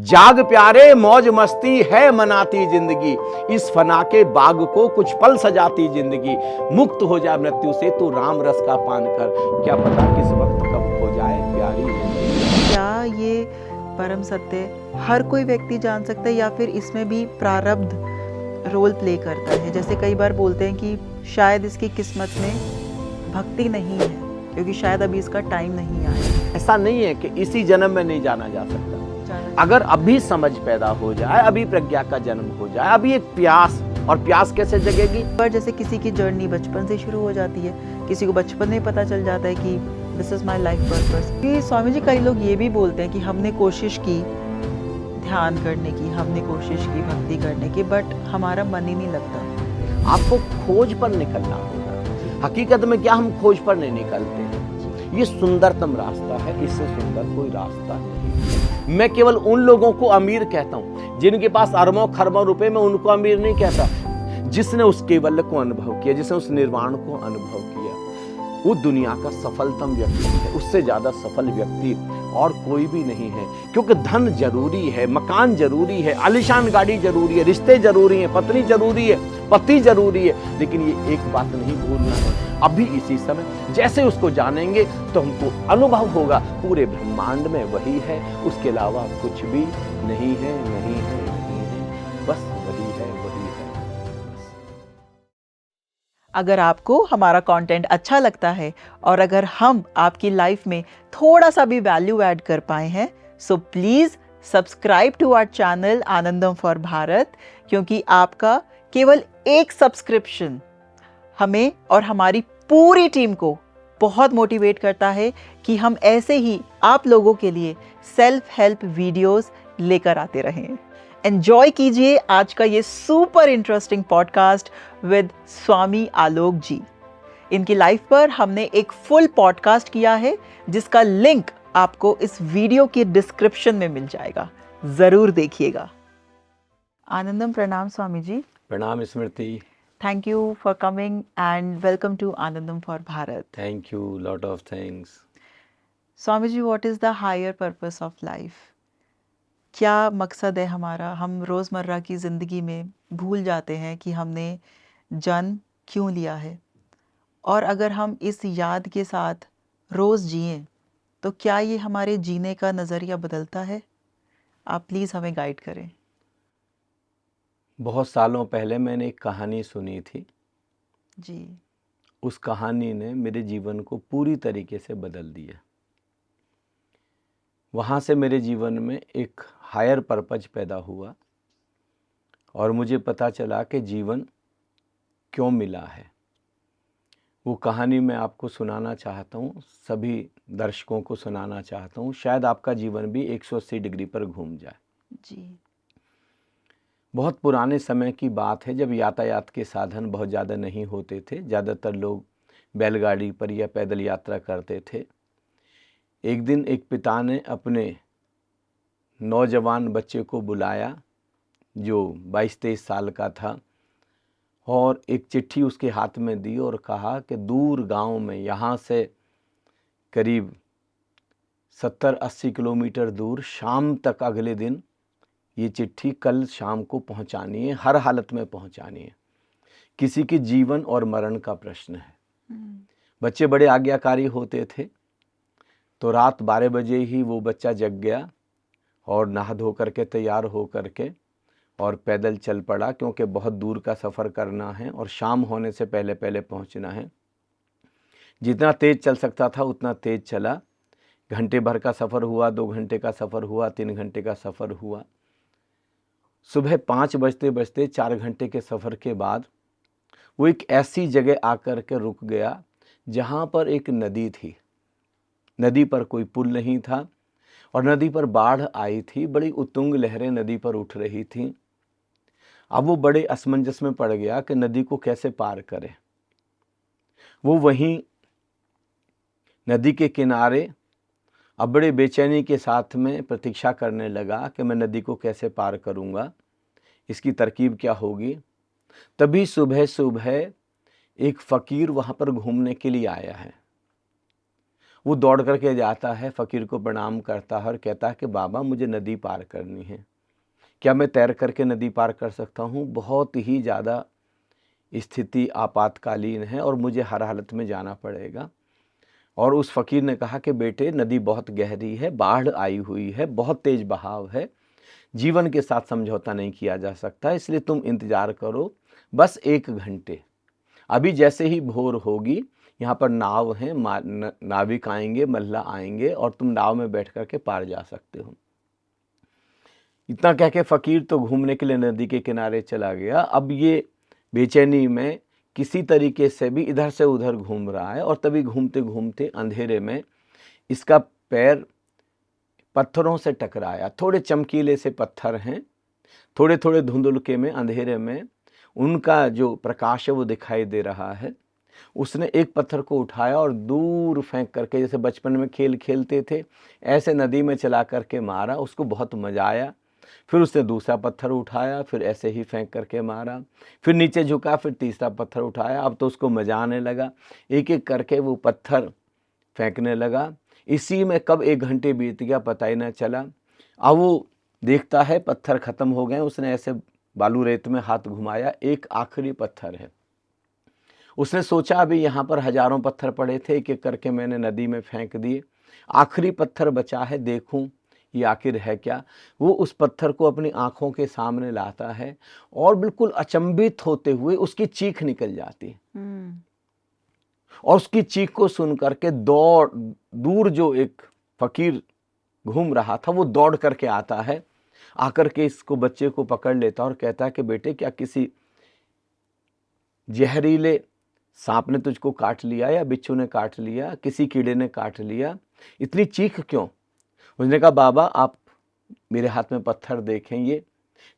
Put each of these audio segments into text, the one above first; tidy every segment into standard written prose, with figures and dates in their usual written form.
जाग प्यारे मौज मस्ती है मनाती जिंदगी, इस फना के बाग को कुछ पल सजाती जिंदगी। मुक्त हो जाए मृत्यु से तू राम रस का पान कर, क्या पता किस वक्त कब हो जाए प्यारी जिंदगी। क्या ये परम सत्य हर कोई व्यक्ति जान सकता है या फिर इसमें भी प्रारब्ध रोल प्ले करता है? जैसे कई बार बोलते हैं कि शायद इसकी किस्मत में भक्ति नहीं है क्योंकि शायद अभी इसका टाइम नहीं आया। ऐसा नहीं है कि इसी जन्म में नहीं जाना जा सकता। अगर अभी समझ पैदा हो जाए, अभी प्रज्ञा का जन्म हो जाए, अभी एक प्यास, और प्यास कैसे जगेगी? पर जैसे किसी की जर्नी बचपन से शुरू हो जाती है, किसी को बचपन में पता चल जाता है कि this is my life purpose. कि स्वामी जी, कई लोग ये भी बोलते हैं कि हमने कोशिश की ध्यान करने की, हमने कोशिश की भक्ति करने की, बट हमारा मन ही नहीं लगता। आपको खोज पर निकलना होगा। हकीकत में क्या हम खोज पर नहीं निकलते हैं? ये सुंदरतम रास्ता है, इससे सुंदर कोई रास्ता नहीं। मैं केवल उन लोगों को अमीर कहता हूं जिनके पास अरबों खरबों रुपए, में उनको अमीर नहीं कहता। जिसने उस केवल्य को अनुभव किया, जिसने उस निर्वाण को अनुभव किया, वो दुनिया का सफलतम व्यक्ति है। उससे ज्यादा सफल व्यक्ति और कोई भी नहीं है। क्योंकि धन जरूरी है, मकान जरूरी है, आलीशान गाड़ी जरूरी है, रिश्ते जरूरी है, पत्नी जरूरी है, पति जरूरी है, लेकिन ये एक बात नहीं भूलना है, अभी इसी समय जैसे उसको जानेंगे तो हमको अनुभव होगा पूरे ब्रह्मांड में वही है, उसके अलावा कुछ भी नहीं है, नहीं है, नहीं है, बस वही है, वही है। अगर आपको हमारा कंटेंट अच्छा लगता है और अगर हम आपकी लाइफ में थोड़ा सा भी वैल्यू ऐड कर पाए हैं, so please subscribe to our channel Anandam for Bharat, क्योंकि आपका केवल एक सब्सक्रिप्शन हमें और हमारी पूरी टीम को बहुत मोटिवेट करता है कि हम ऐसे ही आप लोगों के लिए सेल्फ हेल्प वीडियोस लेकर आते रहें। एंजॉय कीजिए आज का ये सुपर इंटरेस्टिंग पॉडकास्ट विद स्वामी आलोक जी। इनकी लाइफ पर हमने एक फुल पॉडकास्ट किया है जिसका लिंक आपको इस वीडियो की डिस्क्रिप्शन में मिल जाएगा, जरूर देखिएगा। आनंदम, प्रणाम स्वामी जी। प्रणाम स्मृति। Thank you for coming and welcome to Anandam for Bharat. Thank you, lot of thanks. Swamiji, what is the higher purpose of life? क्या मकसद है हमारा? हम रोज़मर्रा की ज़िंदगी में भूल जाते हैं कि हमने जन्म क्यों लिया है, और अगर हम इस याद के साथ रोज़ जिएं तो क्या ये हमारे जीने का नज़रिया बदलता है? आप प्लीज़ हमें गाइड करें। बहुत सालों पहले मैंने एक कहानी सुनी थी जी। उस कहानी ने मेरे जीवन को पूरी तरीके से बदल दिया। वहाँ से मेरे जीवन में एक हायर पर्पज पैदा हुआ और मुझे पता चला कि जीवन क्यों मिला है। वो कहानी मैं आपको सुनाना चाहता हूँ, सभी दर्शकों को सुनाना चाहता हूँ, शायद आपका जीवन भी 180 डिग्री पर घूम जाए। जी। बहुत पुराने समय की बात है, जब यातायात के साधन बहुत ज़्यादा नहीं होते थे। ज़्यादातर लोग बैलगाड़ी पर या पैदल यात्रा करते थे। एक दिन एक पिता ने अपने नौजवान बच्चे को बुलाया जो 22-23 साल का था, और एक चिट्ठी उसके हाथ में दी और कहा कि दूर गांव में, यहाँ से करीब 70-80 किलोमीटर दूर, शाम तक अगले दिन ये चिट्ठी कल शाम को पहुंचानी है, हर हालत में पहुंचानी है। किसी के जीवन और मरण का प्रश्न है। बच्चे बड़े आज्ञाकारी होते थे, तो रात 12 बजे ही वो बच्चा जग गया और नहा धो करके तैयार हो करके और पैदल चल पड़ा, क्योंकि बहुत दूर का सफ़र करना है और शाम होने से पहले पहले पहुंचना है। जितना तेज़ चल सकता था उतना तेज़ चला। घंटे भर का सफ़र हुआ, 2 घंटे का सफ़र हुआ, 3 घंटे का सफ़र हुआ। सुबह 5 बजते बजते 4 घंटे के सफ़र के बाद वो एक ऐसी जगह आकर के रुक गया जहाँ पर एक नदी थी। नदी पर कोई पुल नहीं था और नदी पर बाढ़ आई थी, बड़ी उत्तुंग लहरें नदी पर उठ रही थीं। अब वो बड़े असमंजस में पड़ गया कि नदी को कैसे पार करे। वो वहीं नदी के किनारे अब बड़े बेचैनी के साथ में प्रतीक्षा करने लगा कि मैं नदी को कैसे पार करूँगा, इसकी तरकीब क्या होगी। तभी सुबह सुबह एक फ़कीर वहाँ पर घूमने के लिए आया है वो दौड़ करके जाता है, फ़कीर को प्रणाम करता है और कहता है कि बाबा मुझे नदी पार करनी है, क्या मैं तैर करके नदी पार कर सकता हूँ? बहुत ही ज़्यादा स्थिति आपातकालीन है और मुझे हर हालत में जाना पड़ेगा। और उस फ़कीर ने कहा कि बेटे नदी बहुत गहरी है, बाढ़ आई हुई है, बहुत तेज़ बहाव है, जीवन के साथ समझौता नहीं किया जा सकता, इसलिए तुम इंतज़ार करो बस 1 घंटे। अभी जैसे ही भोर होगी यहाँ पर नाव हैं, नाविक आएंगे, मल्लाह आएंगे और तुम नाव में बैठ कर के पार जा सकते हो। इतना कह के फ़कीर तो घूमने के लिए नदी के किनारे चला गया। अब ये बेचैनी में किसी तरीके से भी इधर से उधर घूम रहा है और तभी घूमते घूमते अंधेरे में इसका पैर पत्थरों से टकराया। थोड़े चमकीले से पत्थर हैं, थोड़े थोड़े धुंधलके में, अंधेरे में उनका जो प्रकाश है वो दिखाई दे रहा है। उसने एक पत्थर को उठाया और दूर फेंक करके, जैसे बचपन में खेल खेलते थे ऐसे नदी में चला करके मारा। उसको बहुत मजा आया। फिर उसने दूसरा पत्थर उठाया, फिर ऐसे ही फेंक करके मारा, फिर नीचे झुका, फिर तीसरा पत्थर उठाया। अब तो उसको मजा आने लगा, एक एक करके वो पत्थर फेंकने लगा। इसी में कब 1 घंटे बीत गया पता ही ना चला। अब वो देखता है पत्थर खत्म हो गए। उसने ऐसे बालू रेत में हाथ घुमाया, एक आखिरी पत्थर है। उसने सोचा अभी यहाँ पर हजारों पत्थर पड़े थे, एक एक करके मैंने नदी में फेंक दिए, आखिरी पत्थर बचा है, देखूं ये आखिर है क्या। वो उस पत्थर को अपनी आंखों के सामने लाता है और बिल्कुल अचंभित होते हुए उसकी चीख निकल जाती है। और उसकी चीख को सुन करके दूर जो एक फ़कीर घूम रहा था वो दौड़ करके आता है, आकर के इसको बच्चे को पकड़ लेता और कहता है कि बेटे क्या किसी जहरीले सांप ने तुझको काट लिया या बिच्छू ने काट लिया, किसी कीड़े ने काट लिया, इतनी चीख क्यों? उसने कहा बाबा आप मेरे हाथ में पत्थर देखें, ये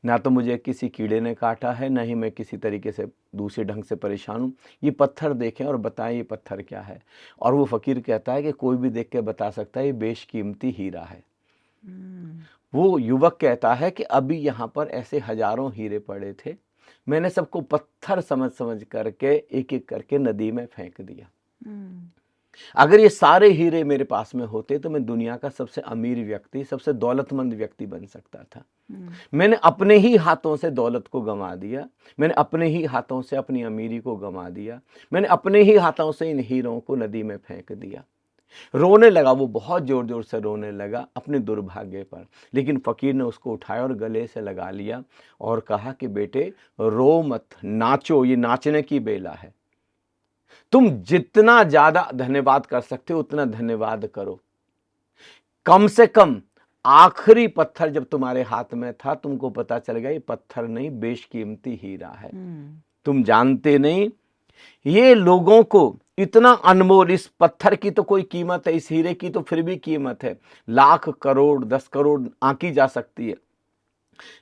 ना तो मुझे किसी कीड़े ने काटा है, ना ही मैं किसी तरीके से दूसरे ढंग से परेशान हूँ, ये पत्थर देखें और बताएं ये पत्थर क्या है। और वो फ़कीर कहता है कि कोई भी देख के बता सकता है ये बेशकीमती हीरा है। वो युवक कहता है कि अभी यहाँ पर ऐसे हजारों हीरे पड़े थे, मैंने सबको पत्थर समझ समझ करके एक एक करके नदी में फेंक दिया। अगर ये सारे हीरे मेरे पास में होते तो मैं दुनिया का सबसे अमीर व्यक्ति, सबसे दौलतमंद व्यक्ति बन सकता था। मैंने अपने ही हाथों से दौलत को गंवा दिया, मैंने अपने ही हाथों से अपनी अमीरी को गंवा दिया, मैंने अपने ही हाथों से इन हीरों को नदी में फेंक दिया। रोने लगा, वो बहुत जोर जोर से रोने लगा अपने दुर्भाग्य पर। लेकिन फ़कीर ने उसको उठाया और गले से लगा लिया और कहा कि बेटे रो मत, नाचो, ये नाचने की बेला है। तुम जितना ज्यादा धन्यवाद कर सकते हो उतना धन्यवाद करो। कम से कम आखिरी पत्थर जब तुम्हारे हाथ में था तुमको पता चल गया ये पत्थर नहीं बेशकीमती हीरा है। तुम जानते नहीं ये लोगों को इतना अनमोल, इस पत्थर की तो कोई कीमत है, इस हीरे की तो फिर भी कीमत है, लाख करोड़ 10 करोड़ आंकी जा सकती है।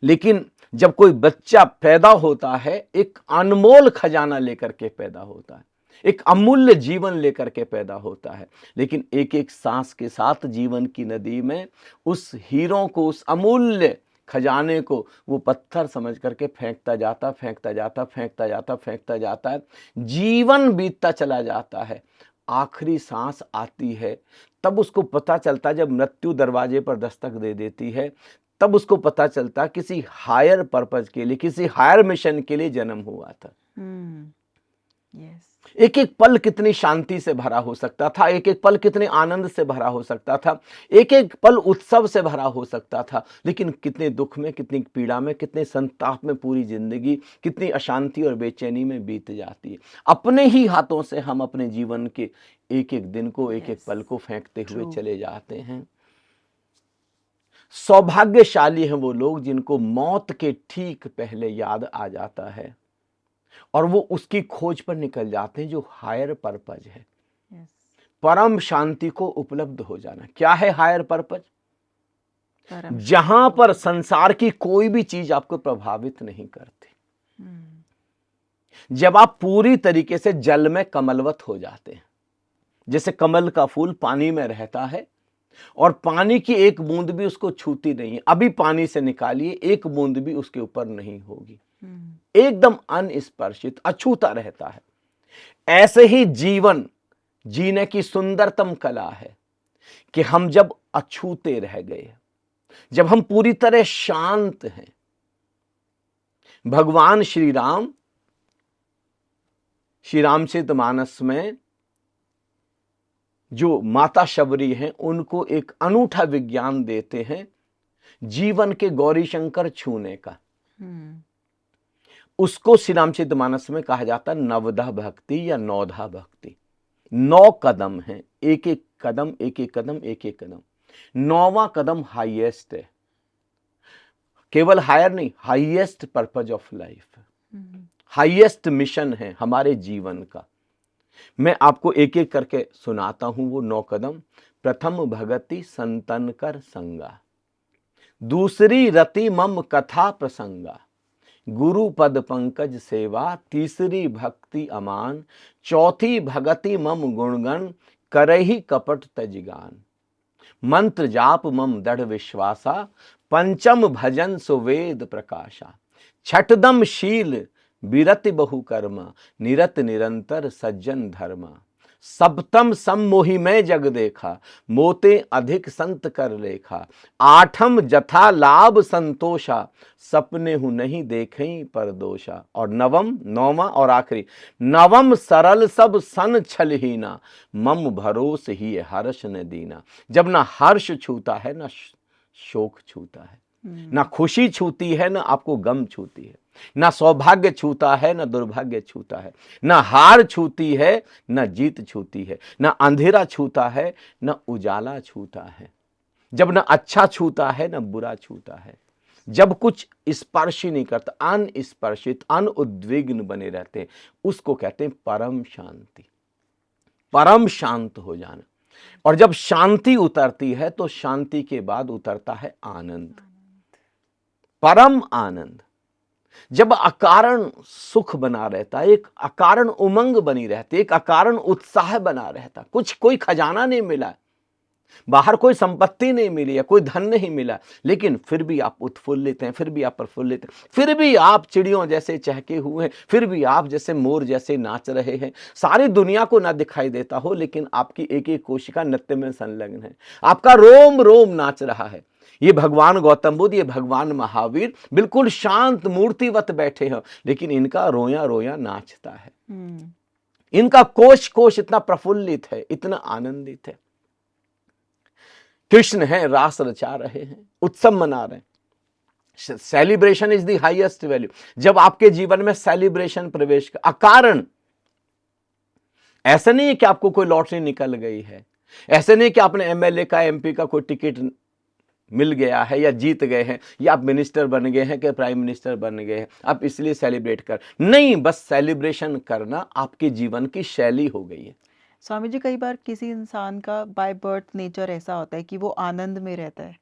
लेकिन जब कोई बच्चा पैदा होता है एक अनमोल खजाना लेकर के पैदा होता है, एक अमूल्य जीवन लेकर के पैदा होता है। लेकिन एक एक सांस के साथ जीवन की नदी में उस हीरों को, उस अमूल्य खजाने को वो पत्थर समझ करके फेंकता जाता, फेंकता जाता, फेंकता जाता, फेंकता जाता है। जीवन बीतता चला जाता है, आखिरी सांस आती है तब उसको पता चलता, जब मृत्यु दरवाजे पर दस्तक दे देती है तब उसको पता चलता किसी हायर पर्पज के लिए, किसी हायर मिशन के लिए जन्म हुआ था। yes. एक एक पल कितनी शांति से भरा हो सकता था, एक एक पल कितने आनंद से भरा हो सकता था, एक एक पल उत्सव से भरा हो सकता था। लेकिन कितने दुख में, कितनी पीड़ा में, कितने संताप में पूरी जिंदगी, कितनी अशांति और बेचैनी में बीत जाती है। अपने ही हाथों से हम अपने जीवन के एक एक दिन को, एक एक पल को फेंकते हुए चले जाते हैं। सौभाग्यशाली हैं वो लोग जिनको मौत के ठीक पहले याद आ जाता है और वो उसकी खोज पर निकल जाते हैं जो हायर पर्पज है। परम शांति को उपलब्ध हो जाना। क्या है हायर पर्पज? जहां पर संसार की कोई भी चीज आपको प्रभावित नहीं करती, जब आप पूरी तरीके से जल में कमलवत हो जाते हैं। जैसे कमल का फूल पानी में रहता है और पानी की एक बूंद भी उसको छूती नहीं है, अभी पानी से निकालिए एक बूंद भी उसके ऊपर नहीं होगी, एकदम अनस्पर्शित, अछूता रहता है। ऐसे ही जीवन जीने की सुंदरतम कला है कि हम जब अछूते रह गए, जब हम पूरी तरह शांत हैं। भगवान श्री रामचरितमानस में जो माता शबरी हैं उनको एक अनूठा विज्ञान देते हैं जीवन के गौरी शंकर छूने का। उसको श्री रामचरितमानस में कहा जाता है नवधा भक्ति या नौधा भक्ति। 9 कदम हैं, एक एक कदम एक एक कदम एक एक कदम। 9वां कदम हाईएस्ट है, केवल हायर नहीं, highest purpose of life, highest mission है हमारे जीवन का। मैं आपको एक एक करके सुनाता हूं वो 9 कदम। प्रथम भगति संतन कर संगा, दूसरी रति मम कथा प्रसंगा, गुरु पद पंकज सेवा, तीसरी भक्ति अमान, चौथी भगति मम गुणगण, करहि कपट तजिगान, मंत्र जाप मम दृढ़ विश्वासा, पंचम भजन सुवेद प्रकाशा, छठदम शील विरति बहु कर्मा, निरत निरंतर सज्जन धर्मा, सप्तम सम्मोहि में जग देखा, मोते अधिक संत कर लेखा, आठम जथा लाभ संतोषा, सपने हूं नहीं देखें पर दोषा, और नौवां और आखिरी, नवम सरल सब सन छलहीना, मम भरोस ही हर्ष न दीना। जब ना हर्ष छूता है ना शोक छूता है, ना खुशी छूती है ना आपको गम छूती है, ना सौभाग्य छूता है ना दुर्भाग्य छूता है, ना हार छूती है ना जीत छूती है, ना अंधेरा छूता है ना उजाला छूता है, जब ना अच्छा छूता है ना बुरा छूता है, जब कुछ स्पर्श ही नहीं करता, अनस्पर्शित अनुद्विग्न बने रहते हैं, उसको कहते हैं परम शांति, परम शांत हो जाना। और जब शांति उतरती है तो शांति के बाद उतरता है आनंद, परम आनंद। जब अकारण सुख बना रहता, एक अकारण उमंग बनी रहती, एक अकारण उत्साह बना रहता, कुछ कोई खजाना नहीं मिला, बाहर कोई संपत्ति नहीं मिली या कोई धन नहीं मिला, लेकिन फिर भी आप उत्फुल्लित हैं, फिर भी आप प्रफुल्लित हैं, फिर भी आप चिड़ियों जैसे चहके हुए हैं, फिर भी आप जैसे मोर जैसे नाच रहे हैं। सारी दुनिया को ना दिखाई देता हो लेकिन आपकी एक एक कोशिका नृत्य में संलग्न है, आपका रोम रोम नाच रहा है। ये भगवान गौतम बुद्ध, ये भगवान महावीर बिल्कुल शांत मूर्तिवत बैठे हैं, लेकिन इनका रोया रोया नाचता है, इनका कोश कोश इतना प्रफुल्लित है, इतना आनंदित है। कृष्ण है, रास रचा रहे हैं, उत्सव मना रहे हैं। Celebration is the highest value. जब आपके जीवन में सेलिब्रेशन प्रवेश का अकारण, ऐसा नहीं है कि आपको कोई लॉटरी निकल गई है, ऐसे नहीं कि आपने एमएलए का एमपी का कोई टिकट मिल गया है या जीत गए हैं, या आप मिनिस्टर बन गए हैं कि प्राइम मिनिस्टर बन गए हैं, आप इसलिए सेलिब्रेट कर नहीं, बस सेलिब्रेशन करना आपके जीवन की शैली हो गई है। स्वामी जी, कई बार किसी इंसान का बाय बर्थ नेचर ऐसा होता है कि वो आनंद में रहता है,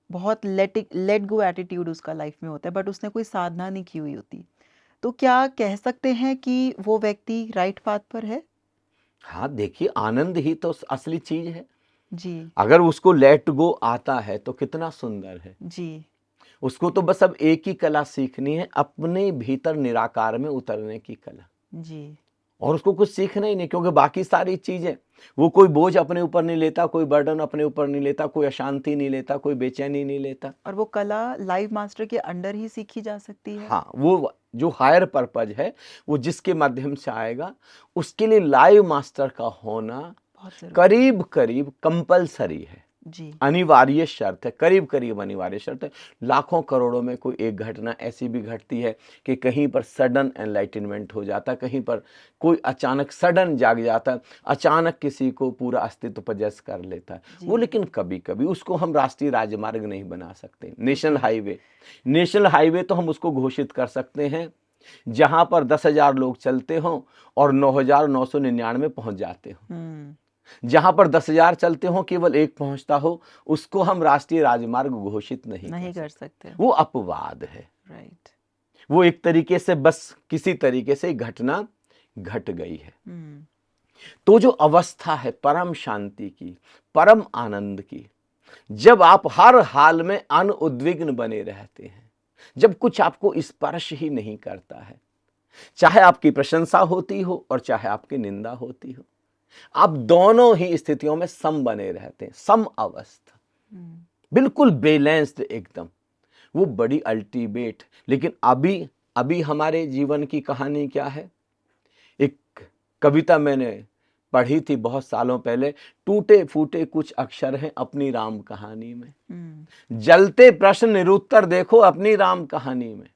बहुत लेट गो एटीट्यूड उसका लाइफ में होता है, बट उसने कोई साधना नहीं की हुई होती, तो क्या कह सकते हैं कि वो व्यक्ति राइट पाथ पर है? हाँ, देखिए, आनंद ही तो असली चीज है जी। अगर उसको लेट गो आता है तो कितना सुंदर है जी। उसको तो बस अब एक ही कला सीखनी है, अपने भीतर निराकार में उतरने की कला जी। और उसको कुछ सीखना ही नहीं, क्योंकि बाकी सारी चीजें वो कोई बोझ अपने ऊपर नहीं लेता, कोई बर्डन अपने ऊपर नहीं लेता, कोई अशांति नहीं लेता, कोई बेचैनी नहीं लेता। और वो कला लाइव मास्टर के अंडर ही सीखी जा सकती है। हाँ, वो जो हायर पर्पज है वो जिसके माध्यम से आएगा उसके लिए लाइव मास्टर का होना करीब करीब कंपलसरी है जी, अनिवार्य शर्त है, करीब करीब अनिवार्य शर्त है। लाखों करोड़ों में कोई एक घटना ऐसी भी घटती है कि कहीं पर सडन एनलाइटनमेंट हो जाता, कहीं पर कोई अचानक सडन जाग जाता, अचानक किसी को पूरा अस्तित्व पजस कर लेता है वो। लेकिन कभी कभी उसको हम राष्ट्रीय राजमार्ग नहीं बना सकते, नेशनल हाईवे तो हम उसको घोषित कर सकते हैं जहां पर 10,000 लोग चलते हों और 9,999 पहुंच जाते हों। जहां पर 10,000 चलते हो केवल एक पहुंचता हो, उसको हम राष्ट्रीय राजमार्ग घोषित नहीं कर सकते। वो अपवाद है, राइट। वो एक तरीके से बस किसी तरीके से घटना घट गई है। तो जो अवस्था है परम शांति की, परम आनंद की, जब आप हर हाल में अनुद्विग्न बने रहते हैं, जब कुछ आपको स्पर्श ही नहीं करता है, चाहे आपकी प्रशंसा होती हो और चाहे आपकी निंदा होती हो, आप दोनों ही स्थितियों में सम बने रहते हैं, सम अवस्था, बिल्कुल बैलेंस्ड एकदम, वो बड़ी अल्टीमेट। लेकिन अभी हमारे जीवन की कहानी क्या है? एक कविता मैंने पढ़ी थी बहुत सालों पहले, टूटे फूटे कुछ अक्षर हैं अपनी राम कहानी में, जलते प्रश्न निरुत्तर देखो अपनी राम कहानी में,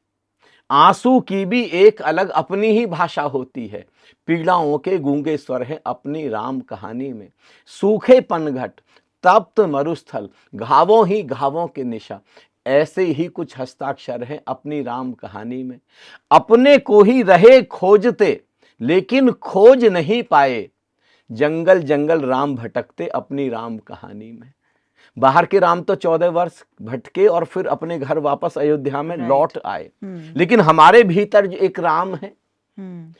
आंसू की भी एक अलग अपनी ही भाषा होती है, पीड़ाओं के गूंगे स्वर हैं अपनी राम कहानी में, सूखे पनघट तप्त मरुस्थल घावों ही घावों के निशा, ऐसे ही कुछ हस्ताक्षर हैं अपनी राम कहानी में, अपने को ही रहे खोजते लेकिन खोज नहीं पाए, जंगल जंगल राम भटकते अपनी राम कहानी में। बाहर के राम तो 14 वर्ष भटके और फिर अपने घर वापस अयोध्या में लौट आए, लेकिन हमारे भीतर जो एक राम है,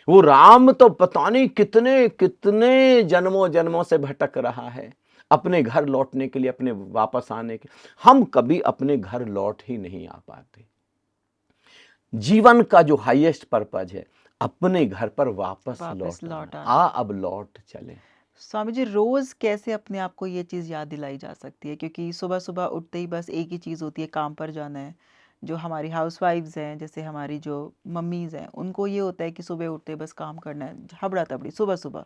वो राम तो पता नहीं कितने कितने जन्मों जन्मों से भटक रहा है अपने घर लौटने के लिए, अपने वापस आने के। हम कभी अपने घर लौट ही नहीं आ पाते। जीवन का जो हाईएस्ट पर्पज है अपने घर पर वापस लौट आना। अब लौट चले। स्वामी जी, रोज कैसे अपने आप को ये चीज याद दिलाई जा सकती है? क्योंकि सुबह सुबह उठते ही बस एक ही चीज होती है, काम पर जाना है। जो हमारी हाउसवाइफ्स हैं, जैसे हमारी जो मम्मीज हैं, उनको ये होता है कि सुबह उठते बस काम करना है, हबड़ा तबड़ी सुबह सुबह।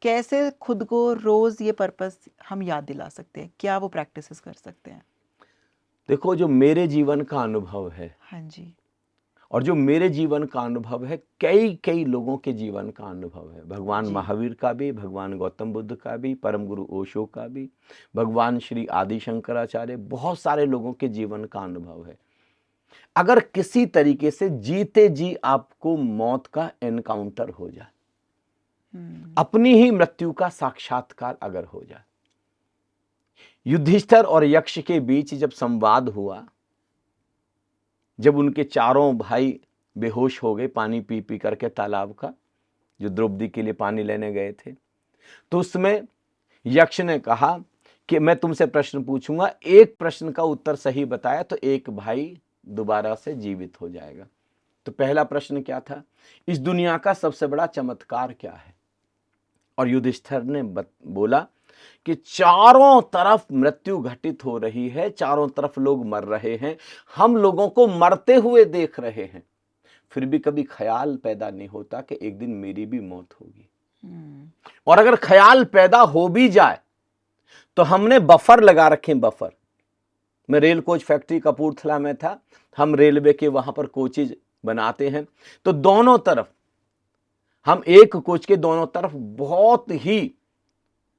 कैसे खुद को रोज ये पर्पस हम याद दिला सकते हैं? क्या वो प्रैक्टिसेस कर सकते हैं? देखो, जो मेरे जीवन का अनुभव है, हाँ जी, और जो मेरे जीवन का अनुभव है, कई कई लोगों के जीवन का अनुभव है, भगवान महावीर का भी, भगवान गौतम बुद्ध का भी, परम गुरु ओशो का भी, भगवान श्री आदि शंकराचार्य, बहुत सारे लोगों के जीवन का अनुभव है। अगर किसी तरीके से जीते जी आपको मौत का एनकाउंटर हो जाए, अपनी ही मृत्यु का साक्षात्कार अगर हो जाए, युधिष्ठिर और यक्ष के बीच जब संवाद हुआ, जब उनके चारों भाई बेहोश हो गए पानी पी पी करके तालाब का, जो द्रौपदी के लिए पानी लेने गए थे, तो उसमें यक्ष ने कहा कि मैं तुमसे प्रश्न पूछूंगा, एक प्रश्न का उत्तर सही बताया तो एक भाई दोबारा से जीवित हो जाएगा। तो पहला प्रश्न क्या था? इस दुनिया का सबसे बड़ा चमत्कार क्या है? और युधिष्ठिर ने बोला कि चारों तरफ मृत्यु घटित हो रही है, चारों तरफ लोग मर रहे हैं, हम लोगों को मरते हुए देख रहे हैं, फिर भी कभी ख्याल पैदा नहीं होता कि एक दिन मेरी भी मौत होगी। और अगर ख्याल पैदा हो भी जाए तो हमने बफर लगा रखे। बफर, मैं रेल कोच फैक्ट्री कपूरथला में था, हम रेलवे के वहां पर कोचेज बनाते हैं, तो दोनों तरफ हम एक कोच के दोनों तरफ बहुत ही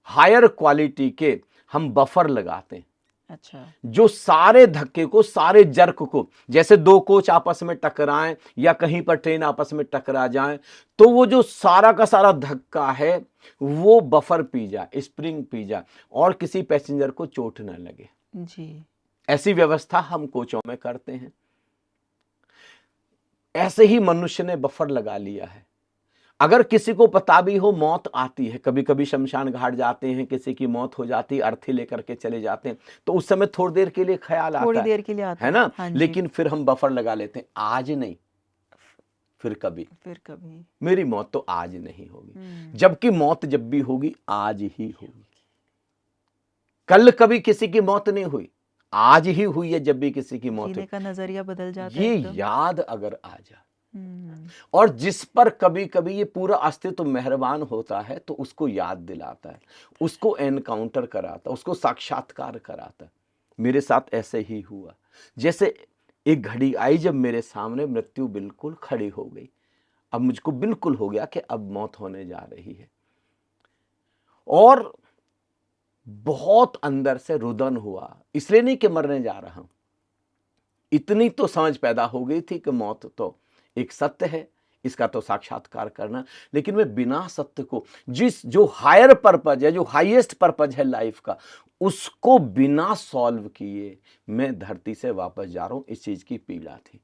हायर क्वालिटी के हम बफर लगाते हैं। अच्छा, जो सारे धक्के को, सारे जर्क को, जैसे दो कोच आपस में टकराएं या कहीं पर ट्रेन आपस में टकरा जाए, तो वो जो सारा का सारा धक्का है वो बफर पी जाए, स्प्रिंग पी जाए और किसी पैसेंजर को चोट न लगे जी। ऐसी व्यवस्था हम कोचों में करते हैं। ऐसे ही मनुष्य ने बफर लगा लिया है। अगर किसी को पता भी हो मौत आती है, कभी कभी शमशान घाट जाते हैं, किसी की मौत हो जाती है, अर्थी लेकर के चले जाते हैं, तो उस समय थोड़ी देर के लिए ख्याल आता थोड़ी देर के लिए आता है ना, हाँ लेकिन फिर हम बफर लगा लेते हैं, आज नहीं फिर कभी, मेरी मौत तो आज नहीं होगी। जबकि मौत जब भी होगी आज ही होगी। कल कभी किसी की मौत नहीं हुई, आज ही हुई है। जब भी किसी की मौत जीने का नजरिया बदल जाता है, ये याद अगर आ जाए, और जिस पर कभी कभी ये पूरा अस्तित्व मेहरबान होता है तो उसको याद दिलाता है, उसको एनकाउंटर कराता, उसको साक्षात्कार कराता। मेरे साथ ऐसे ही हुआ। जैसे एक घड़ी आई जब मेरे सामने मृत्यु बिल्कुल खड़ी हो गई, अब मुझको बिल्कुल हो गया कि अब मौत होने जा रही है, और बहुत अंदर से रुदन हुआ। इसलिए नहीं कि मरने जा रहा हूं, इतनी तो समझ पैदा हो गई थी कि मौत तो एक सत्य है, इसका तो साक्षात्कार करना। लेकिन मैं बिना सत्य को, जो हायर पर्पज है, जो हाईएस्ट पर्पज है लाइफ का, उसको बिना सॉल्व किए मैं धरती से वापस जा रहा हूं, इस चीज की पीड़ा थी।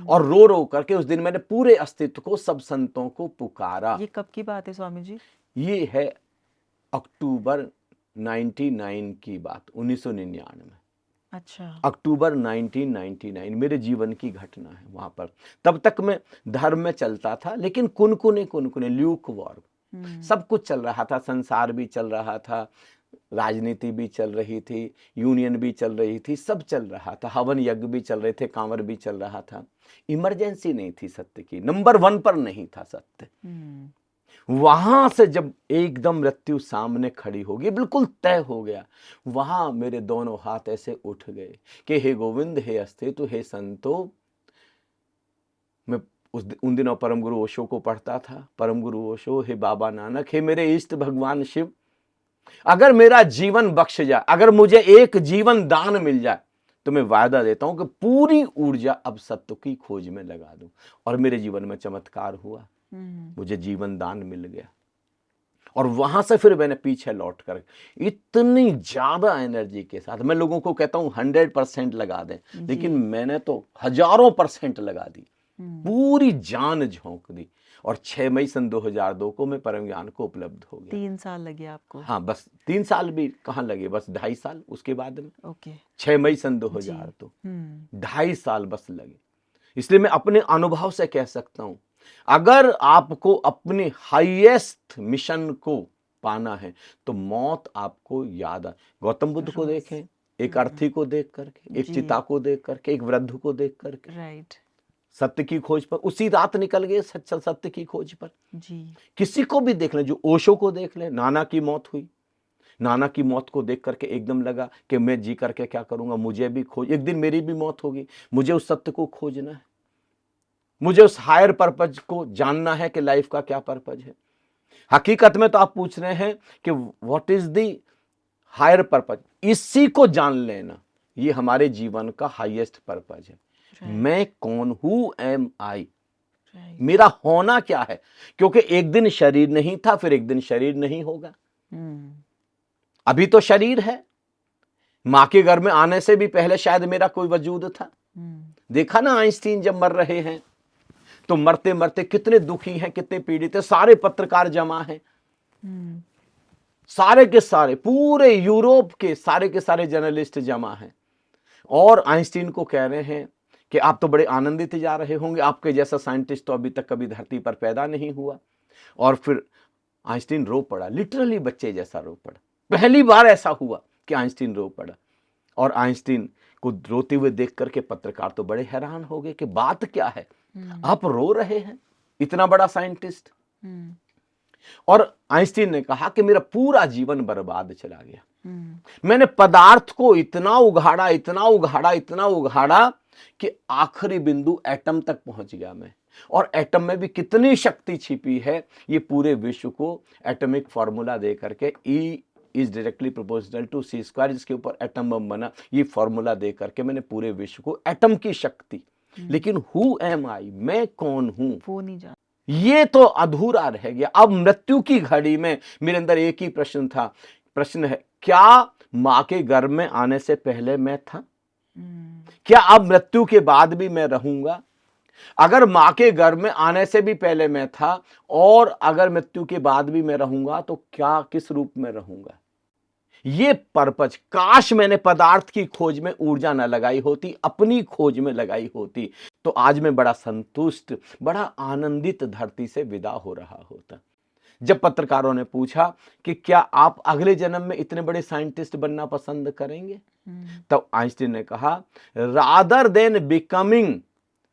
और रो रो करके उस दिन मैंने पूरे अस्तित्व को, सब संतों को पुकारा। ये कब की बात है स्वामी जी? ये है अक्टूबर 99 की बात, 1999 में। अच्छा, अक्टूबर 1999 मेरे जीवन की घटना है। वहां पर तब तक मैं धर्म में चलता था, लेकिन कुनकुने ल्यूक वार्म, सब कुछ चल रहा था, संसार भी चल रहा था, राजनीति भी चल रही थी, यूनियन भी चल रही थी, सब चल रहा था, हवन यज्ञ भी चल रहे थे, कांवर भी चल रहा था। इमरजेंसी नहीं थी सत्य की, नंबर 1 पर नहीं था सत्य। वहां से जब एकदम मृत्यु सामने खड़ी होगी, बिल्कुल तय हो गया, वहां मेरे दोनों हाथ ऐसे उठ गए कि हे गोविंद, हे अस्तित्व, हे संतो। मैं उन दिनों परम गुरु ओशो को पढ़ता था। परम गुरु ओशो, हे बाबा नानक, हे मेरे इष्ट भगवान शिव, अगर मेरा जीवन बख्श जाए, अगर मुझे एक जीवन दान मिल जाए, तो मैं वायदा देता हूं कि पूरी ऊर्जा अब सत्य की खोज में लगा दूं। और मेरे जीवन में चमत्कार हुआ, मुझे जीवन दान मिल गया। और वहां से फिर मैंने पीछे लौट कर इतनी ज्यादा एनर्जी के साथ, मैं लोगों को कहता हूं 100% लगा दें, लेकिन मैंने तो हजारों % लगा दी, पूरी जान झोंक दी। और 6 मई सन 2002 को मैं परम ज्ञान को उपलब्ध हो गया। 3 साल लगे आपको? हाँ, बस 3 साल भी कहाँ लगे, बस 2.5 साल उसके बाद में। ओके। 6 मई सन 2002, 2.5 साल बस लगे। इसलिए मैं अपने अनुभव से कह सकता हूं, अगर आपको अपने हाईएस्ट मिशन को पाना है तो मौत आपको याद आ। गौतम बुद्ध को देखें, एक अर्थी को देख करके, एक चिता को देख करके, एक वृद्ध को देख करके, राइट, सत्य की खोज पर उसी रात निकल गए, सत्य की खोज पर जी। किसी को भी देख लें, जो ओशो को देख लें, नाना की मौत हुई, नाना की मौत को देख करके एकदम लगा कि मैं जी करके क्या करूंगा, मुझे भी खोज, एक दिन मेरी भी मौत होगी, मुझे उस सत्य को खोजना है, मुझे उस हायर पर्पज को जानना है कि लाइफ का क्या पर्पज है। हकीकत में तो आप पूछ रहे हैं कि what is the higher purpose, इसी को जान लेना ये हमारे जीवन का हाईएस्ट पर्पज है। मैं कौन हूं, एम आई, मेरा होना क्या है, क्योंकि एक दिन शरीर नहीं था, फिर एक दिन शरीर नहीं होगा। अभी तो शरीर है, मां के घर में आने से भी पहले शायद मेरा कोई वजूद था। देखा ना आइंस्टीन जब मर रहे हैं तो मरते मरते कितने दुखी हैं, कितने पीड़ित हैं, सारे पत्रकार जमा हैं, सारे के सारे, पूरे यूरोप के सारे जर्नलिस्ट जमा हैं, और आइंस्टीन को कह रहे हैं कि आप तो बड़े आनंदित जा रहे होंगे, आपके जैसा साइंटिस्ट तो अभी तक कभी धरती पर पैदा नहीं हुआ। और फिर आइंस्टीन रो पड़ा, लिटरली बच्चे जैसा रो पड़ा। पहली बार ऐसा हुआ कि आइंस्टीन रो पड़ा, और आइंस्टीन को रोते हुए देख करके पत्रकार तो बड़े हैरान हो गए कि बात क्या है, आप रो रहे हैं, इतना बड़ा साइंटिस्ट। और आइंस्टीन ने कहा कि मेरा पूरा जीवन बर्बाद चला गया, मैंने पदार्थ को इतना उघाड़ा, इतना उघाड़ा, इतना उघाड़ा कि आखिरी बिंदु एटम तक पहुंच गया मैं। और एटम में भी कितनी शक्ति छिपी है, ये पूरे विश्व को एटॉमिक फॉर्मूला दे करके, E is directly proportional to c², जिसके ऊपर एटम बम बना, ये फॉर्मूला दे करके मैंने पूरे विश्व को, एटम की शक्ति। लेकिन हु एम आई, मैं कौन हूं, वो नहीं जान, ये तो अधूरा रह गया। अब मृत्यु की घड़ी में मेरे अंदर एक ही प्रश्न था, प्रश्न है, क्या मां के घर में आने से पहले मैं था? क्या अब मृत्यु के बाद भी मैं रहूंगा? अगर मां के घर में आने से भी पहले मैं था, और अगर मृत्यु के बाद भी मैं रहूंगा, तो क्या, किस रूप में रहूंगा? ये पर्पज, काश मैंने पदार्थ की खोज में ऊर्जा न लगाई होती, अपनी खोज में लगाई होती, तो आज मैं बड़ा संतुष्ट, बड़ा आनंदित धरती से विदा हो रहा होता। जब पत्रकारों ने पूछा कि क्या आप अगले जन्म में इतने बड़े साइंटिस्ट बनना पसंद करेंगे, तब आइंस्टीन ने कहा, rather than becoming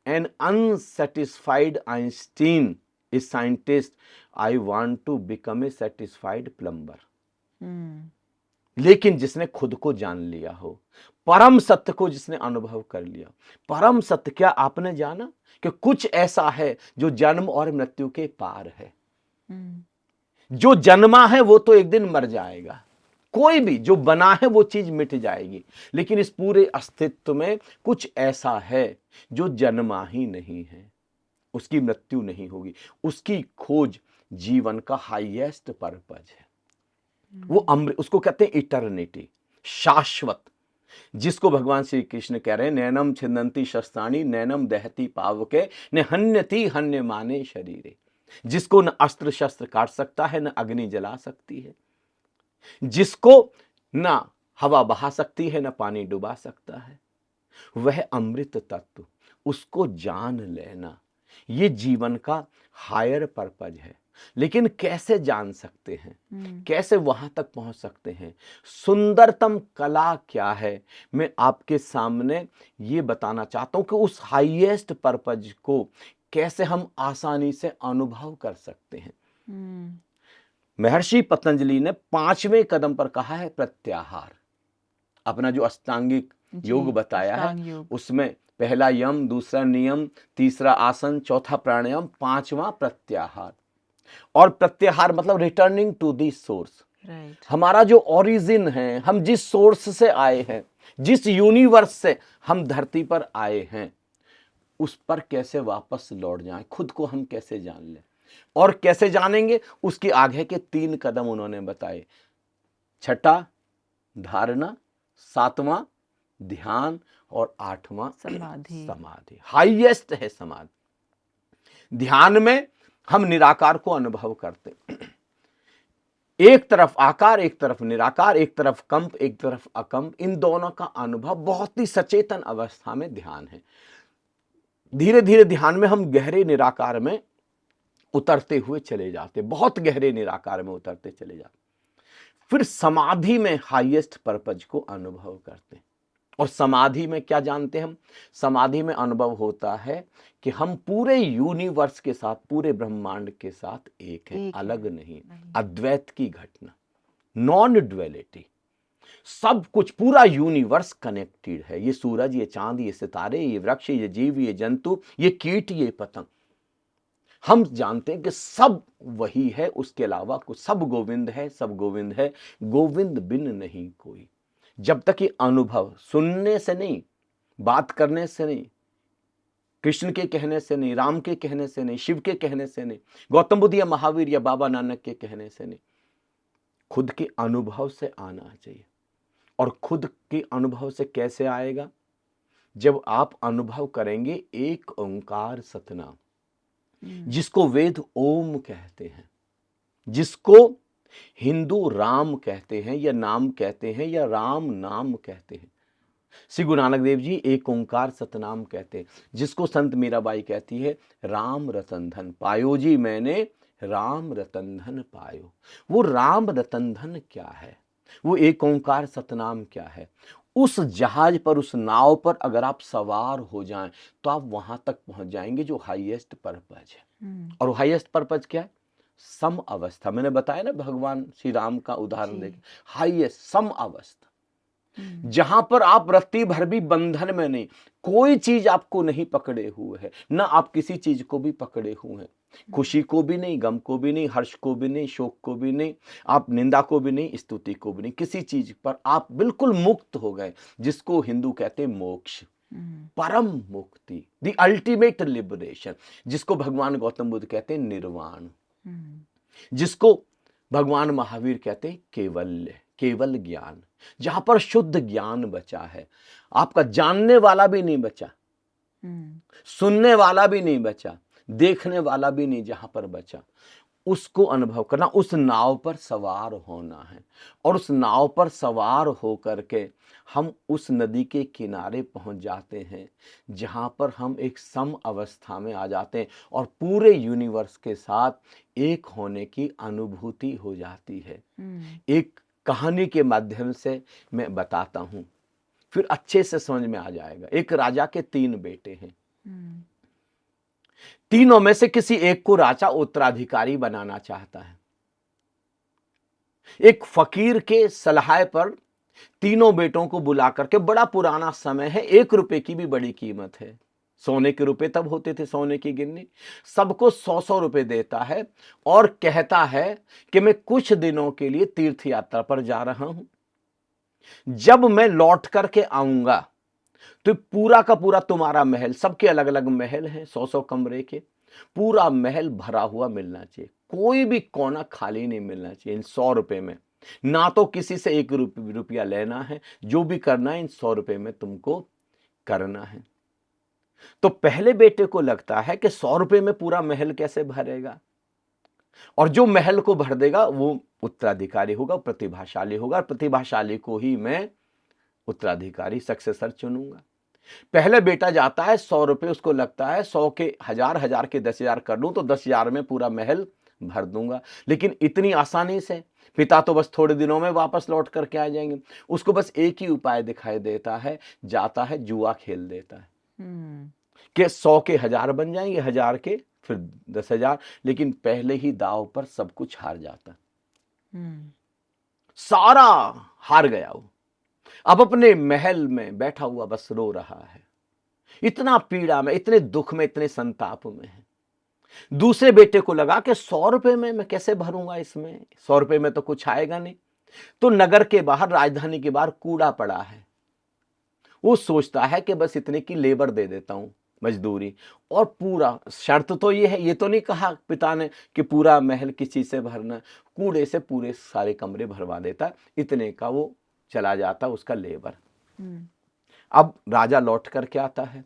an unsatisfied Einstein a scientist, I want to become a satisfied plumber. लेकिन जिसने खुद को जान लिया हो, परम सत्य को जिसने अनुभव कर लिया, परम सत्य क्या आपने जाना कि कुछ ऐसा है जो जन्म और मृत्यु के पार है। जो जन्मा है वो तो एक दिन मर जाएगा, कोई भी जो बना है वो चीज मिट जाएगी, लेकिन इस पूरे अस्तित्व में कुछ ऐसा है जो जन्मा ही नहीं है, उसकी मृत्यु नहीं होगी, उसकी खोज जीवन का हाईएस्ट पर्पज है। वो अमृत, उसको कहते हैं इटर्निटी, शाश्वत, जिसको भगवान श्री कृष्ण कह रहे हैं, नैनम छिन्दन्ति शस्त्राणि नैनम दहति पावके न हन्यति हन्यमाने शरीरे, जिसको न अस्त्र शस्त्र काट सकता है, न अग्नि जला सकती है, जिसको न हवा बहा सकती है, न पानी डुबा सकता है, वह अमृत तत्व, उसको जान लेना, ये जीवन का हायर पर्पज है। लेकिन कैसे जान सकते हैं, कैसे वहां तक पहुंच सकते हैं, सुंदरतम कला क्या है, मैं आपके सामने ये बताना चाहता हूं कि उस हाईएस्ट पर्पज को कैसे हम आसानी से अनुभव कर सकते हैं। महर्षि पतंजलि ने 5वें कदम पर कहा है प्रत्याहार। अपना जो अष्टांगिक योग बताया है उसमें पहला यम, दूसरा नियम, तीसरा आसन, चौथा प्राणायाम, 5वां प्रत्याहार। और प्रत्याहार मतलब रिटर्निंग टू दी सोर्स। हमारा जो ओरिजिन है, हम जिस सोर्स से आए हैं, जिस यूनिवर्स से हम धरती पर आए हैं, उस पर कैसे वापस लौट जाएं, खुद को हम कैसे जान लें। और कैसे जानेंगे, उसके आगे के 3 कदम उन्होंने बताए। छठा धारणा, 7वां ध्यान और 8वां समाधि। हाईएस्ट है समाधि। ध्यान में हम निराकार को अनुभव करते, एक तरफ आकार, एक तरफ निराकार, एक तरफ कंप, एक तरफ अकंप, इन दोनों का अनुभव बहुत ही सचेतन अवस्था में ध्यान है। धीरे धीरे ध्यान में हम गहरे निराकार में उतरते हुए चले जाते, बहुत गहरे निराकार में उतरते चले जाते। फिर समाधि में हाईएस्ट पर्पज को अनुभव करते। और समाधि में क्या जानते हैं हम? समाधि में अनुभव होता है कि हम पूरे यूनिवर्स के साथ, पूरे ब्रह्मांड के साथ एक हैं, अलग नहीं। अद्वैत की घटना, नॉन ड्युअलिटी। सब कुछ, पूरा यूनिवर्स कनेक्टेड है। ये सूरज, ये चांद, ये सितारे, ये वृक्ष, ये जीव, ये जंतु, ये कीट, ये पतंग, हम जानते हैं कि सब वही है, उसके अलावा कुछ, सब गोविंद है, सब गोविंद है, गोविंद बिन नहीं कोई। जब तक ये अनुभव सुनने से नहीं, बात करने से नहीं, कृष्ण के कहने से नहीं, राम के कहने से नहीं, शिव के कहने से नहीं, गौतम बुद्ध या महावीर या बाबा नानक के कहने से नहीं, खुद के अनुभव से आना चाहिए। और खुद के अनुभव से कैसे आएगा? जब आप अनुभव करेंगे एक ओंकार सतनाम, जिसको वेद ओम कहते हैं, जिसको हिंदू राम कहते हैं या नाम कहते हैं या राम नाम कहते हैं, श्री गुरु नानक देव जी एक ओंकार सतनाम कहते हैं, जिसको संत मीराबाई कहती है राम रतन धन पायो जी मैंने, राम रतन धन पायो। वो राम रतन धन क्या है, वो एक ओंकार सतनाम क्या है? उस जहाज पर, उस नाव पर अगर आप सवार हो जाएं तो आप वहां तक पहुंच जाएंगे जो हाईएस्ट पर्पज है। और हाईएस्ट पर्पज क्या है? सम अवस्था। मैंने बताया ना, भगवान श्री राम का उदाहरण देखें, हाईएस्ट सम अवस्था, जहां पर आप रत्ती भर भी बंधन में नहीं, कोई चीज आपको नहीं पकड़े हुए है, ना आप किसी चीज को भी पकड़े हुए हैं, खुशी को भी नहीं, गम को भी नहीं, हर्ष को भी नहीं, शोक को भी नहीं, आप निंदा को भी नहीं, स्तुति को भी नहीं, किसी चीज पर आप बिल्कुल मुक्त हो गए, जिसको हिंदू कहते हैं मोक्ष, परम मुक्ति, द अल्टीमेट लिबरेशन, जिसको भगवान गौतम बुद्ध कहते हैं निर्वाण, जिसको भगवान महावीर कहते हैं केवल्य, केवल ज्ञान, जहां पर शुद्ध ज्ञान बचा है। आपका जानने वाला भी नहीं बचा, सुनने वाला भी नहीं बचा, देखने वाला भी नहीं, जहां पर बचा, उसको अनुभव करना, उस नाव पर सवार होना है। और उस नाव पर सवार होकर के हम उस नदी के किनारे पहुंच जाते हैं, जहां पर हम एक सम अवस्था में आ जाते हैं और पूरे यूनिवर्स के साथ एक होने की अनुभूति हो जाती है। एक कहानी के माध्यम से मैं बताता हूं, फिर अच्छे से समझ में आ जाएगा। एक राजा के 3 बेटे हैं, तीनों में से किसी एक को राजा उत्तराधिकारी बनाना चाहता है। एक फकीर के सलाह पर तीनों बेटों को बुला करके, बड़ा पुराना समय है, 1 रुपए की भी बड़ी कीमत है, सोने के रुपए तब होते थे, सोने की गिन्नी, सबको 100-100 रुपए देता है और कहता है कि मैं कुछ दिनों के लिए तीर्थ यात्रा पर जा रहा हूं, जब मैं लौट करके आऊंगा तो पूरा का पूरा तुम्हारा महल, सबके अलग अलग महल हैं, 100-100 कमरे के, पूरा महल भरा हुआ मिलना चाहिए, कोई भी कोना खाली नहीं मिलना चाहिए इन 100 रुपए में। ना तो किसी से 1 रुपया लेना है, जो भी करना है इन 100 रुपए में तुमको करना है। तो पहले बेटे को लगता है कि 100 रुपए में पूरा महल कैसे भरेगा, और जो महल को भर देगा वो उत्तराधिकारी होगा, प्रतिभाशाली होगा, प्रतिभाशाली को ही मैं उत्तराधिकारी, सक्सेसर चुनूंगा। पहले बेटा जाता है, 100 रुपए उसको लगता है, 100 के 1000, 1000 के 10,000 कर लूं तो 10,000 में पूरा महल भर दूंगा। लेकिन इतनी आसानी से पिता तो बस थोड़े दिनों में वापस लौट करके आ जाएंगे। उसको बस एक ही उपाय दिखाई देता है, जाता है जुआ खेल देता है कि 100 के 1000 बन जाएंगे, 1000 के फिर 10,000, लेकिन पहले ही दाव पर सब कुछ हार जाता। सारा हार गया वो, अब अपने महल में बैठा हुआ बस रो रहा है, इतना पीड़ा में, इतने दुख में, इतने संताप में है। दूसरे बेटे को लगा कि 100 रुपए में मैं कैसे भरूंगा, इसमें 100 रुपए में तो कुछ आएगा नहीं। तो नगर के बाहर, राजधानी के बाहर कूड़ा पड़ा है, वो सोचता है कि बस इतने की लेबर दे देता हूं, मजदूरी, और पूरा शर्त तो ये है, ये तो नहीं कहा पिता ने कि पूरा महल किस चीज से भरना, कूड़े से पूरे सारे कमरे भरवा देता, इतने का वो चला जाता उसका लेबर। अब राजा लौट करके आता है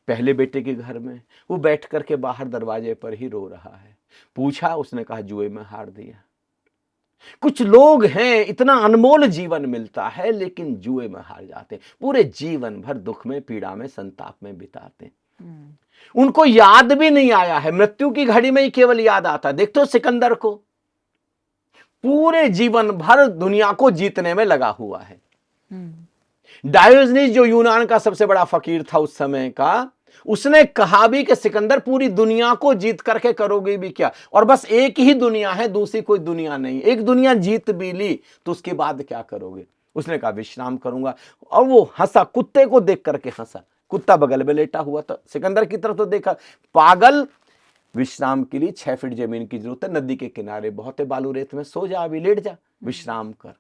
पहले बेटे के घर में, वो बैठ करके बाहर दरवाजे पर ही रो रहा है। पूछा, उसने कहा जुए में हार दिया। कुछ लोग हैं, इतना अनमोल जीवन मिलता है लेकिन जुए में हार जाते, पूरे जीवन भर दुख में, पीड़ा में, संताप में बिताते। उनको याद भी नहीं आया है, मृत्यु की घड़ी में ही केवल याद आता। देखते हो सिकंदर को, पूरे जीवन भर दुनिया को जीतने में लगा हुआ है। डायोजनीस जो यूनान का सबसे बड़ा फकीर था उस समय का, उसने कहा भी कि सिकंदर पूरी दुनिया को जीत करके करोगे भी क्या, और बस एक ही दुनिया है, दूसरी कोई दुनिया नहीं। एक दुनिया जीत भी ली तो उसके बाद क्या करोगे? उसने कहा विश्राम करूंगा, और वो हंसा, कुत्ते को देख करके हंसा। कुत्ता बगल में लेटा हुआ था, सिकंदर की तरफ तो देखा, पागल, विश्राम के लिए 6 फीट जमीन की जरूरत है, नदी के किनारे बहुत है, बालू रेत में सो जा, अभी लेट जा, विश्राम कर,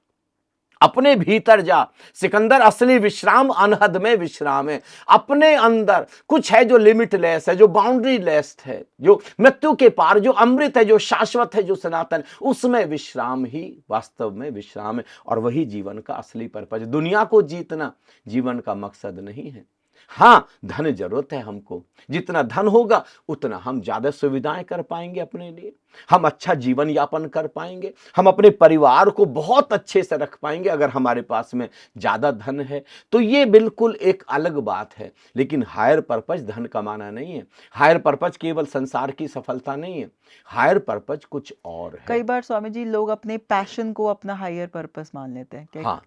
अपने भीतर जा। सिकंदर असली विश्राम अनहद में विश्राम है, अपने अंदर कुछ है जो लिमिटलेस है, जो बाउंड्री लेस है, जो मृत्यु के पार, जो अमृत है, जो शाश्वत है, जो सनातन, उसमें विश्राम ही वास्तव में विश्राम है। और वही जीवन का असली पर्पस। दुनिया को जीतना जीवन का मकसद नहीं है। हाँ, धन जरूरत है हमको, जितना धन होगा उतना हम ज्यादा सुविधाएं कर पाएंगे अपने लिए, हम अच्छा जीवन यापन कर पाएंगे, हम अपने परिवार को बहुत अच्छे से रख पाएंगे अगर हमारे पास में ज्यादा धन है तो। ये बिल्कुल एक अलग बात है, लेकिन हायर पर्पज धन कमाना नहीं है। हायर पर्पज केवल संसार की सफलता नहीं है, हायर पर्पज कुछ और है। कई बार स्वामी जी लोग अपने पैशन को अपना हायर पर्पस मान लेते हैं कि हाँ,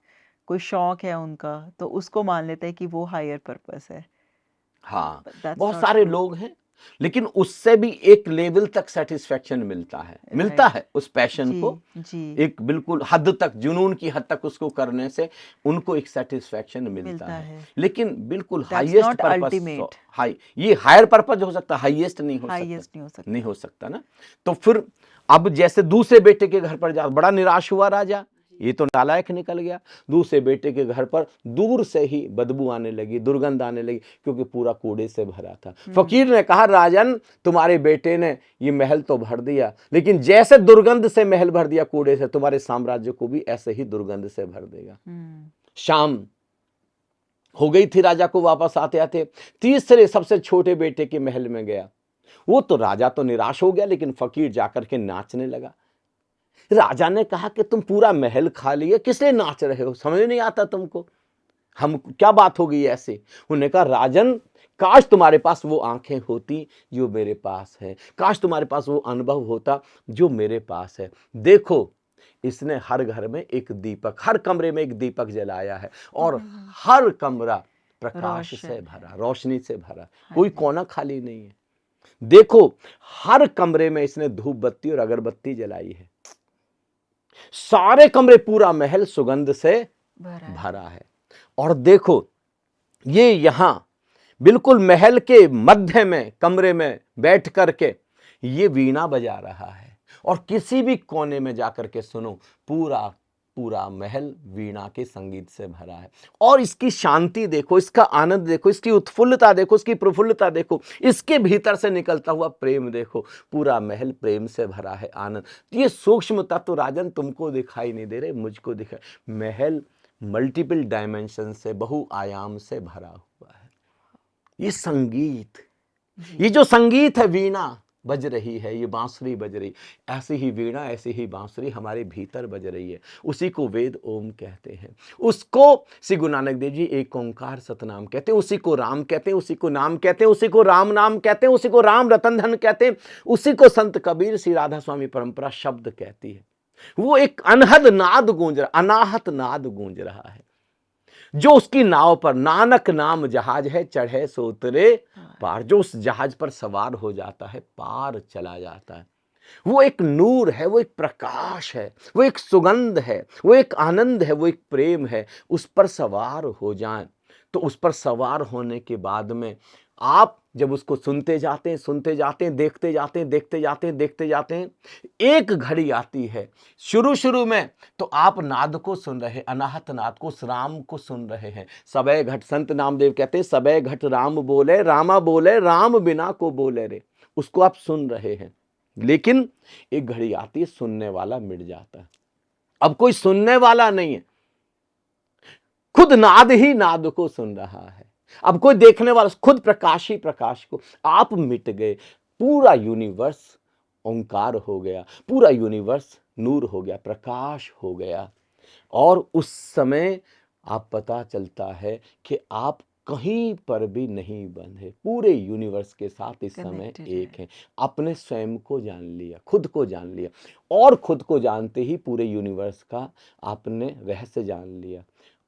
कोई शौक है उनका तो उसको मान लेते हैं कि वो हायर पर्पस है। हाँ, But that's बहुत not सारे true. लोग हैं, लेकिन उससे भी एक लेवल तक सेटिस्फेक्शन मिलता है, मिलता है उस पैशन को, जी एक बिल्कुल हद तक, जुनून की हद तक उसको करने से उनको एक सेटिस्फेक्शन मिलता है। लेकिन बिल्कुल highest not purpose, ultimate. High, ये हायर पर्पस हो सकता, हाईएस्ट नहीं हो हाईएस्ट सकता, नहीं नहीं हो सकता। हो सकता ना। तो फिर अब जैसे दूसरे बेटे के घर पर जा, बड़ा निराश हुआ राजा, ये तो नालायक निकल गया। दूसरे बेटे के घर पर दूर से ही बदबू आने लगी, दुर्गंध आने लगी, क्योंकि पूरा कूड़े से भरा था। फकीर ने कहा, राजन, तुम्हारे बेटे ने ये महल तो भर दिया, लेकिन जैसे दुर्गंध से महल भर दिया कूड़े से, तुम्हारे साम्राज्य को भी ऐसे ही दुर्गंध से भर देगा। शाम हो गई थी, राजा को वापस आते आते। तीसरे सबसे छोटे बेटे के महल में गया, वो तो राजा तो निराश हो गया, लेकिन फकीर जाकर के नाचने लगा। राजा ने कहा कि तुम पूरा महल खा लिए, किस लिए नाच रहे हो, समझ नहीं आता तुमको, हम क्या बात हो गई ऐसे? उन्होंने कहा, राजन, काश तुम्हारे पास वो आंखें होती जो मेरे पास है, काश तुम्हारे पास वो अनुभव होता जो मेरे पास है। देखो, इसने हर घर में एक दीपक, हर कमरे में एक दीपक जलाया है, और हर कमरा प्रकाश से भरा, रोशनी से भरा, कोई कोना खाली नहीं है। देखो, हर कमरे में इसने धूप बत्ती और अगरबत्ती जलाई है, सारे कमरे, पूरा महल सुगंध से भरा है। और देखो, ये यहां बिल्कुल महल के मध्य में कमरे में बैठ करके ये वीणा बजा रहा है, और किसी भी कोने में जाकर के सुनो, पूरा पूरा महल वीणा के संगीत से भरा है। और इसकी शांति देखो, इसका आनंद देखो, इसकी उत्फुल्लता देखो, इसकी प्रफुल्लता देखो, इसके भीतर से निकलता हुआ प्रेम देखो, पूरा महल प्रेम से भरा है, आनंद। ये सूक्ष्म तत्व राजन तुमको दिखाई नहीं दे रहे, मुझको दिखाई। महल मल्टीपल डायमेंशन से, बहु आयाम से भरा हुआ है। ये संगीत, ये जो संगीत है वीणा, बज रही है, ये बांसुरी बज रही, ऐसी ही वीणा ऐसी ही बांसुरी हमारे भीतर बज रही है। उसी को वेद ओम कहते हैं, उसको श्री गुरु नानक देव जी एक ओंकार सतनाम कहते हैं, उसी को राम कहते हैं, उसी को नाम कहते हैं, उसी को राम नाम कहते हैं, उसी को राम रतन धन कहते हैं, उसी को संत कबीर श्री राधा स्वामी परंपरा शब्द कहती है। वो एक अनहद नाद गूंज रहा, अनाहत नाद गूंज रहा है, जो उसकी नाव पर नानक नाम जहाज है, चढ़े सो उतरे पार। जो उस जहाज पर सवार हो जाता है पार चला जाता है। वो एक नूर है, वो एक प्रकाश है, वो एक सुगंध है, वो एक आनंद है, वो एक प्रेम है। उस पर सवार हो जाएं तो उस पर सवार होने के बाद में आप जब उसको सुनते जाते हैं, देखते जाते हैं, देखते जाते हैं, एक घड़ी आती है शुरू में तो आप नाद को सुन रहे, अनाहत नाद को, उस राम को सुन रहे हैं। सबे घट, संत नामदेव कहते हैं, सबे घट राम बोले, रामा बोले, राम बिना को बोले रे। उसको आप सुन रहे हैं, लेकिन एक घड़ी आती है सुनने वाला मिट जाता है। अब कोई सुनने वाला नहीं है, खुद नाद ही नाद को सुन रहा है। अब कोई देखने वाला, खुद प्रकाश ही प्रकाश को, आप मिट गए। पूरा यूनिवर्स ओंकार हो गया, पूरा यूनिवर्स नूर हो गया, प्रकाश हो गया। और उस समय आप पता चलता है कि आप कहीं पर भी नहीं बंधे, पूरे यूनिवर्स के साथ इस समय एक हैं। आपने स्वयं को जान लिया, खुद को जान लिया, और खुद को जानते ही पूरे यूनिवर्स का आपने रहस्य जान लिया।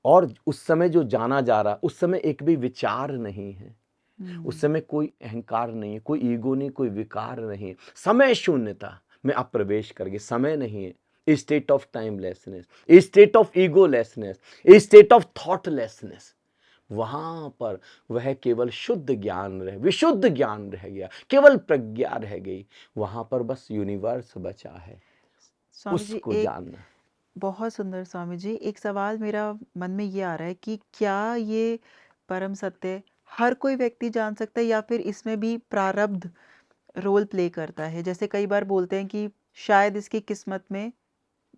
और उस समय जो जाना जा रहा, उस समय एक भी विचार नहीं है, उस समय कोई अहंकार नहीं है, कोई ईगो नहीं, कोई विकार नहीं है। समय शून्यता में आप प्रवेश करके, समय नहीं है, state of timelessness, state of egolessness, state of thoughtlessness. वहां पर वह केवल शुद्ध ज्ञान रह, विशुद्ध ज्ञान रह गया, केवल प्रज्ञा रह गई। वहां पर बस यूनिवर्स बचा है, उसको जानना। बहुत सुंदर स्वामी जी। एक सवाल मेरा मन में ये आ रहा है कि क्या ये परम सत्य हर कोई व्यक्ति जान सकता है, या फिर इसमें भी प्रारब्ध रोल प्ले करता है? जैसे कई बार बोलते हैं कि शायद इसकी किस्मत में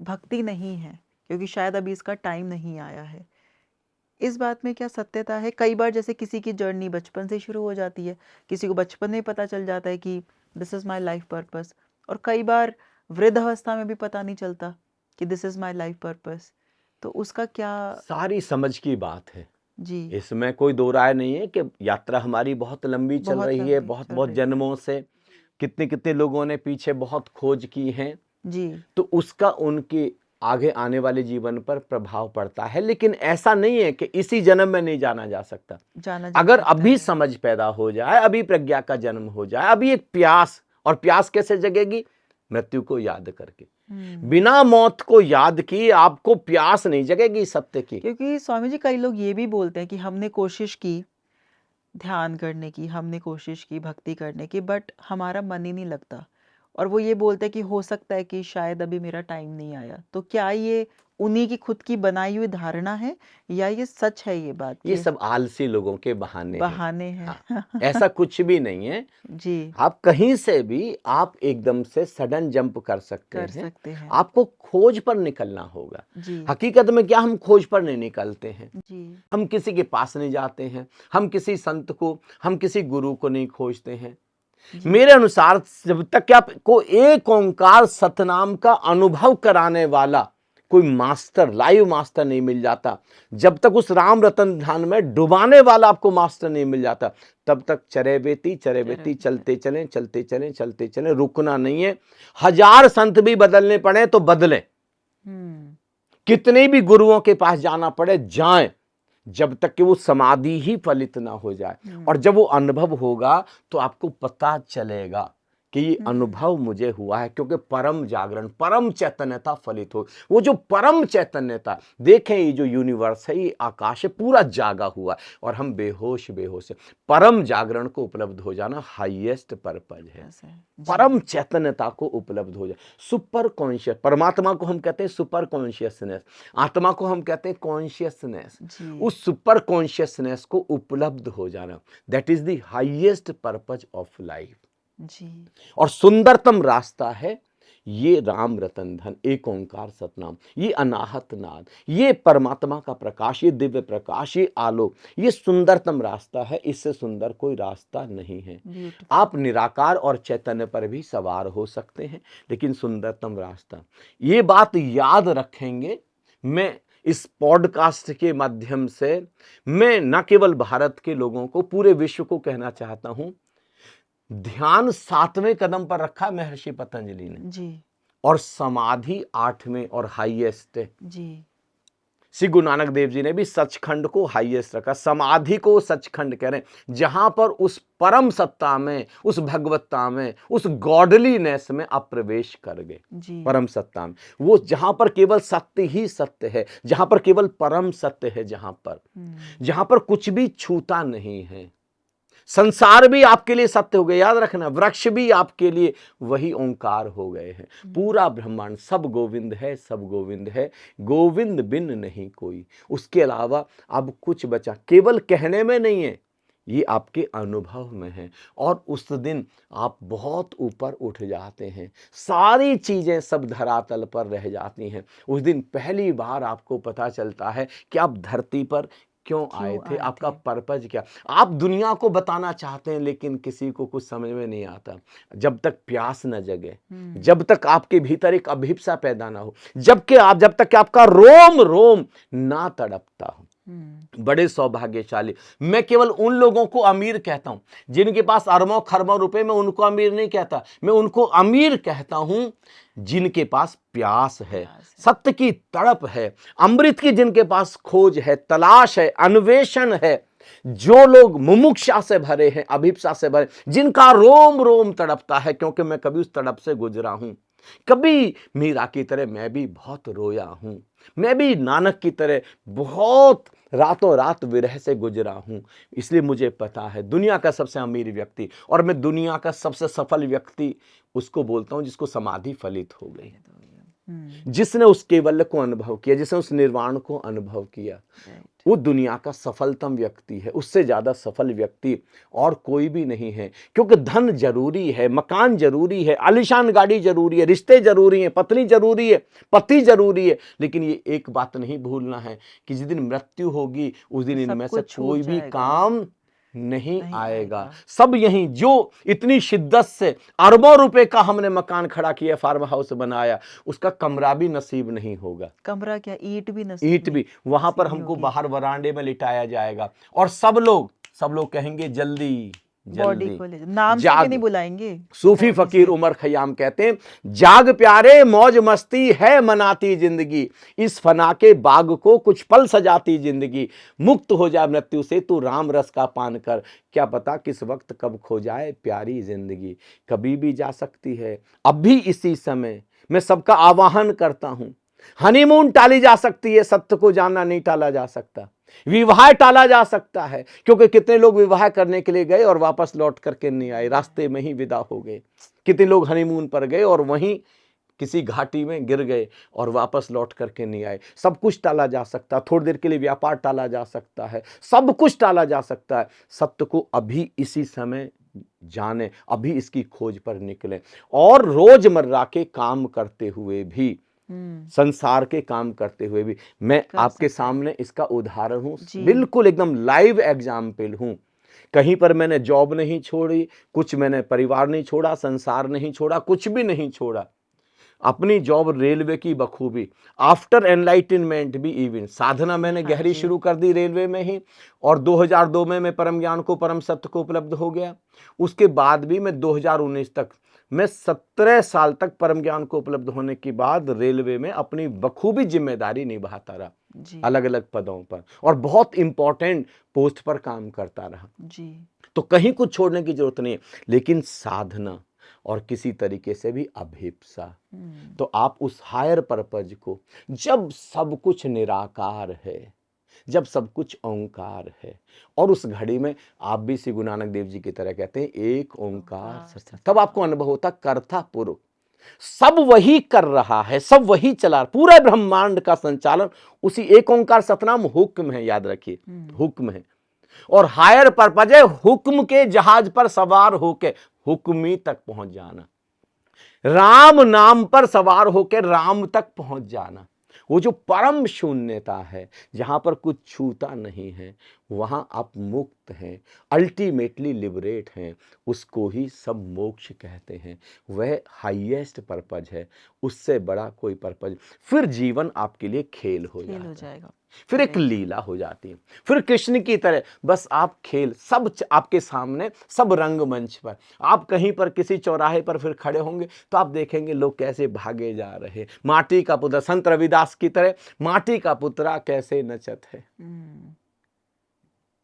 भक्ति नहीं है, क्योंकि शायद अभी इसका टाइम नहीं आया है। इस बात में क्या सत्यता है? कई बार जैसे किसी की जर्नी बचपन से शुरू हो जाती है, किसी को बचपन में पता चल जाता है कि this is my life purpose, और कई बार वृद्ध अवस्था में भी पता नहीं चलता कि this is my life purpose. तो उसका क्या? सारी समझ की बात है जी, इसमें, कोई दो राय नहीं है कि यात्रा हमारी बहुत लंबी चल रही है, बहुत जन्मों से, कितने कितने लोगों ने पीछे बहुत खोज की है जी, तो उसका उनके आगे आने वाले जीवन पर प्रभाव पड़ता है। लेकिन ऐसा नहीं है कि इसी जन्म में नहीं जाना जा सकता। अगर अभी समझ पैदा हो जाए, अभी प्रज्ञा का जन्म हो जाए, अभी एक प्यास, और प्यास कैसे जगेगी? मृत्यु को याद करके। बिना मौत को याद किए आपको प्यास नहीं जगेगी सत्य की। क्योंकि स्वामी जी कई लोग ये भी बोलते हैं कि हमने कोशिश की ध्यान करने की, हमने कोशिश की भक्ति करने की, बट हमारा मन ही नहीं लगता, और वो ये बोलते हैं कि हो सकता है कि शायद अभी मेरा टाइम नहीं आया। तो क्या ये उन्हीं की खुद की बनाई हुई धारणा है, या ये सच है ये बात? ये सब आलसी लोगों के बहाने हैं। हैं। ऐसा कुछ भी नहीं है जी, आप कहीं से भी आप एकदम से सडन जंप कर सकते हैं। आपको खोज पर निकलना होगा। जी, हकीकत में क्या हम खोज पर नहीं निकलते हैं, जी, हम किसी के पास नहीं जाते हैं, हम किसी संत को, हम किसी गुरु को नहीं खोजते हैं। मेरे अनुसार जब तक आपको एक ओंकार सतनाम का अनुभव कराने वाला कोई मास्टर, लाइव मास्टर नहीं मिल जाता, जब तक उस राम रतन ध्यान में डुबाने वाला आपको मास्टर नहीं मिल जाता, तब तक चरे बेती चलते चलें, रुकना नहीं है। 1000 संत भी बदलने पड़े तो बदलें, कितने भी गुरुओं के पास जाना पड़े जाएं, जब तक कि वो समाधि ही फलित ना हो जाए। और जब वो अनुभव होगा तो आपको पता चलेगा कि ये अनुभव मुझे हुआ है, क्योंकि परम जागरण, परम चैतन्यता फलित हो। वो जो परम चैतन्यता, देखें ये जो यूनिवर्स है, ये आकाश है, पूरा जागा हुआ है और हम बेहोश है। परम जागरण को उपलब्ध हो जाना हाईएस्ट पर्पज है। परम चैतन्यता को उपलब्ध हो जाए, सुपर कॉन्शियस, परमात्मा को हम कहते हैं सुपर कॉन्शियसनेस, आत्मा को हम कहते हैं कॉन्शियसनेस। उस सुपर कॉन्शियसनेस को उपलब्ध हो जाना, that is the highest purpose of life. जी। और सुंदरतम रास्ता है ये राम रतन धन, एक ओंकार सतनाम, ये अनाहत नाद, ये परमात्मा का प्रकाश, ये दिव्य प्रकाश, ये आलोक, ये सुंदरतम रास्ता है। इससे सुंदर कोई रास्ता नहीं है। Beautiful. आप निराकार और चैतन्य पर भी सवार हो सकते हैं, लेकिन सुंदरतम रास्ता, ये बात याद रखेंगे। मैं इस पॉडकास्ट के माध्यम से मैं न केवल भारत के लोगों को, पूरे विश्व को कहना चाहता हूं, ध्यान 7वें कदम पर रखा महर्षि पतंजलि ने, जी और समाधि 8वें और हाईएस्ट है। जी श्री गुरु नानक देव जी ने भी सचखंड को हाईएस्ट रखा, समाधि को सचखंड कह रहे हैं, जहां पर उस परम सत्ता में, उस भगवत्ता में, उस गॉडलीनेस में आप प्रवेश कर गए। जी परम सत्ता में, वो जहां पर केवल सत्य ही सत्य है, जहां पर केवल परम सत्य है, जहां पर कुछ भी छूता नहीं है। संसार भी आपके लिए सत्य हो गए, याद रखना, वृक्ष भी आपके लिए वही ओंकार हो गए हैं। पूरा ब्रह्मांड सब गोविंद है, सब गोविंद है, गोविंद बिन नहीं कोई। उसके अलावा अब कुछ बचा, केवल कहने में नहीं है, ये आपके अनुभव में है। और उस दिन आप बहुत ऊपर उठ जाते हैं, सारी चीजें सब धरातल पर रह जाती हैं। उस दिन पहली बार आपको पता चलता है कि आप धरती पर क्यों आए थे, आपका पर्पज क्या। आप दुनिया को बताना चाहते हैं, लेकिन किसी को कुछ समझ में नहीं आता। जब तक प्यास न जगे, जब तक आपके भीतर एक अभिप्सा पैदा ना हो, जब तक कि आपका रोम रोम ना तड़पता हो। बड़े सौभाग्यशाली। मैं केवल उन लोगों को अमीर कहता हूं जिनके पास अरबों खरबों रुपए, मैं उनको अमीर नहीं कहता, मैं उनको अमीर कहता हूं जिनके पास प्यास है, सत्य की तड़प है, अमृत की जिनके पास खोज है, तलाश है, अन्वेषण है। जो लोग मुमुक्षा से भरे हैं, अभिप्सा से भरे, जिनका रोम रोम तड़पता है, क्योंकि मैं कभी उस तड़प से गुजरा हूं। कभी मीरा की तरह मैं भी बहुत रोया हूं, मैं भी नानक की तरह बहुत रातों रात विरह से गुजरा हूं। इसलिए मुझे पता है दुनिया का सबसे अमीर व्यक्ति, और मैं दुनिया का सबसे सफल व्यक्ति उसको बोलता हूं जिसको समाधि फलित हो गई, जिसने उस केवल्य को अनुभव किया, जिसने उस निर्वाण को अनुभव किया, वो दुनिया का सफलतम व्यक्ति है। उससे ज्यादा सफल व्यक्ति और कोई भी नहीं है। क्योंकि धन जरूरी है, मकान जरूरी है, आलीशान गाड़ी जरूरी है, रिश्ते जरूरी हैं, पत्नी जरूरी है, पति जरूरी है, लेकिन ये एक बात नहीं भूलना है कि जिस दिन मृत्यु होगी उस दिन इनमें से कोई भी काम नहीं आएगा। सब यहीं, जो इतनी शिद्दत से अरबों रुपए का हमने मकान खड़ा किया, फार्म हाउस बनाया, उसका कमरा भी नसीब नहीं होगा। कमरा क्या, ईंट भी नसीब, ईंट भी, वहां पर हमको बाहर वरांडे में लिटाया जाएगा, और सब लोग कहेंगे जल्दी बॉडी को ले, नाम से भी नहीं बुलाएंगे। सूफी फकीर उमर खयाम कहते हैं, जाग प्यारे मौज मस्ती है मनाती जिंदगी, इस फना के बाग को कुछ पल सजाती जिंदगी, मुक्त हो जाए मृत्यु से तू राम रस का पान कर, क्या पता किस वक्त कब खो जाए प्यारी जिंदगी, कभी भी जा सकती है, अब भी इसी समय। मैं सबका आवाहन करता हूं, हनीमून टाली जा सकती है, सत्य को जानना नहीं टाला जा सकता। विवाह टाला जा सकता है, क्योंकि कितने लोग विवाह करने के लिए गए और वापस लौट करके नहीं आए, रास्ते में ही विदा हो गए। कितने लोग हनीमून पर गए और वहीं किसी घाटी में गिर गए और वापस लौट करके नहीं आए। सब कुछ टाला जा सकता है, थोड़ी देर के लिए व्यापार टाला जा सकता है, सब कुछ टाला जा सकता है। सत्य को अभी इसी समय जाने, अभी इसकी खोज पर निकले, और रोजमर्रा के काम करते हुए भी, संसार के काम करते हुए भी, मैं आपके सामने इसका उदाहरण हूं, बिल्कुल एकदम लाइव एग्जाम्पल हूं। कहीं पर मैंने जॉब नहीं छोड़ी, कुछ मैंने परिवार नहीं छोड़ा, संसार नहीं छोड़ा, कुछ भी नहीं छोड़ा। अपनी जॉब रेलवे की बखूबी, आफ्टर एनलाइटनमेंट भी, इवन साधना मैंने गहरी शुरू कर दी रेलवे में ही, और 2002 में मैं परम ज्ञान को, परम सत्य को उपलब्ध हो गया। उसके बाद भी मैं 2019 तक, मैं 17 साल तक परम ज्ञान को उपलब्ध होने के बाद रेलवे में अपनी बखूबी जिम्मेदारी निभाता रहा, अलग अलग पदों पर, और बहुत इंपॉर्टेंट पोस्ट पर काम करता रहा जी। तो कहीं कुछ छोड़ने की जरूरत नहीं है, लेकिन साधना और किसी तरीके से भी अभिप्सा। तो आप उस हायर पर्पज को, जब सब कुछ निराकार है, जब सब कुछ ओंकार है, और उस घड़ी में आप भी श्री गुरु नानक देव जी की तरह कहते हैं एक ओंकार सच, तब आपको अनुभव होता कर्ता पुरुष, सब वही कर रहा है, सब वही चला, पूरा ब्रह्मांड का संचालन उसी एक ओंकार सतनाम हुक्म है, याद रखिए हुक्म है। और हायर पर्पज है हुक्म के जहाज पर सवार होके हुक्मी तक पहुंच जाना। राम नाम पर सवार होकर राम तक पहुंच जाना, वो जो परम शून्यता है, जहां पर कुछ छूता नहीं है, वहां आप मुक्त हैं, अल्टीमेटली लिबरेट हैं, उसको ही सब मोक्ष कहते हैं। वह हाईएस्ट पर्पज है, उससे बड़ा कोई पर्पज। फिर जीवन आपके लिए खेल हो जाएगा, फिर एक लीला हो जाती है, फिर कृष्ण की तरह बस आप खेल, सब आपके सामने, सब रंगमंच पर। आप कहीं पर किसी चौराहे पर फिर खड़े होंगे तो आप देखेंगे लोग कैसे भागे जा रहे, माटी का पुत्र, संत रविदास की तरह, माटी का पुत्रा कैसे नचत है,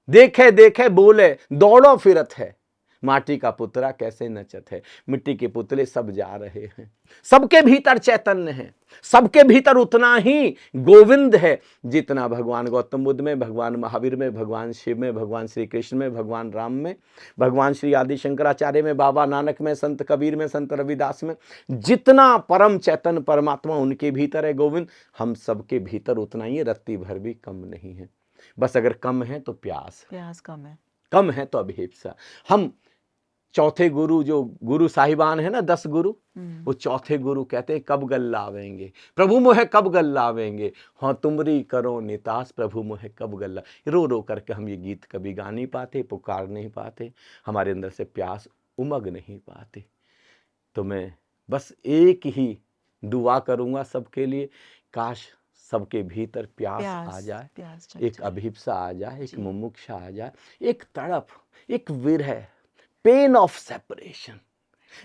देखे देखे बोले दौड़ो फिरत है, माटी का पुतरा कैसे नचत है। मिट्टी के पुतले सब जा रहे हैं, सबके भीतर चैतन्य है, सबके भीतर उतना ही गोविंद है जितना भगवान गौतम बुद्ध में, भगवान महावीर में, भगवान शिव में, भगवान श्री कृष्ण में, भगवान राम में, भगवान श्री आदि शंकराचार्य में, बाबा नानक में, संत कबीर में, संत रविदास में, जितना परम चैतन्य परमात्मा उनके भीतर है गोविंद, हम सबके भीतर उतना ही, रत्ती भर भी कम नहीं है। बस अगर कम है तो प्यास कम है तो अभिप्सा। हम चौथे गुरु, जो गुरु साहिबान है ना, 10 गुरु, वो चौथे गुरु कहते हैं कब गल लावेंगे प्रभु मोहे, कब गल लावेंगे, हाँ तुमरी करो नितास प्रभु मोहे कब गल ला। रो रो करके हम ये गीत कभी गा नहीं पाते, पुकार नहीं पाते, हमारे अंदर से प्यास उमग नहीं पाते। तो मैं बस एक ही दुआ करूंगा सबके लिए, काश सबके भीतर प्यास आ जाए, एक अभिप्सा आ जाए, एक मुमुक्षा आ जाए, एक तड़प, एक विरह, पेन ऑफ सेपरेशन।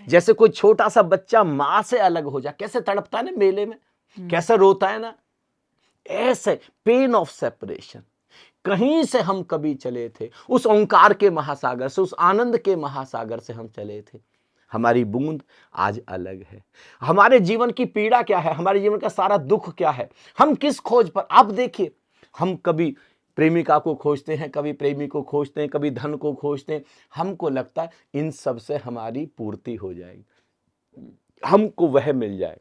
जैसे कोई छोटा सा बच्चा मां से अलग हो जाए, कैसे तड़पता है ना मेले में, कैसे रोता है ना, ऐसे पेन ऑफ सेपरेशन। कहीं से हम कभी चले थे, उस ओंकार के महासागर से, उस आनंद के महासागर से हम चले थे। हमारी बूंद आज अलग है। हमारे जीवन की पीड़ा क्या है, हमारे जीवन का सारा दुख क्या है, हम किस खोज पर। आप देखिए, हम कभी प्रेमिका को खोजते हैं, कभी प्रेमी को खोजते हैं, कभी धन को खोजते हैं, हमको लगता है इन सब से हमारी पूर्ति हो जाएगी, हमको वह मिल जाए,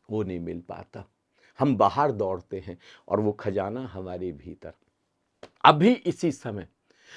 वो नहीं मिल पाता। हम बाहर दौड़ते हैं और वो खजाना हमारे भीतर अभी इसी समय।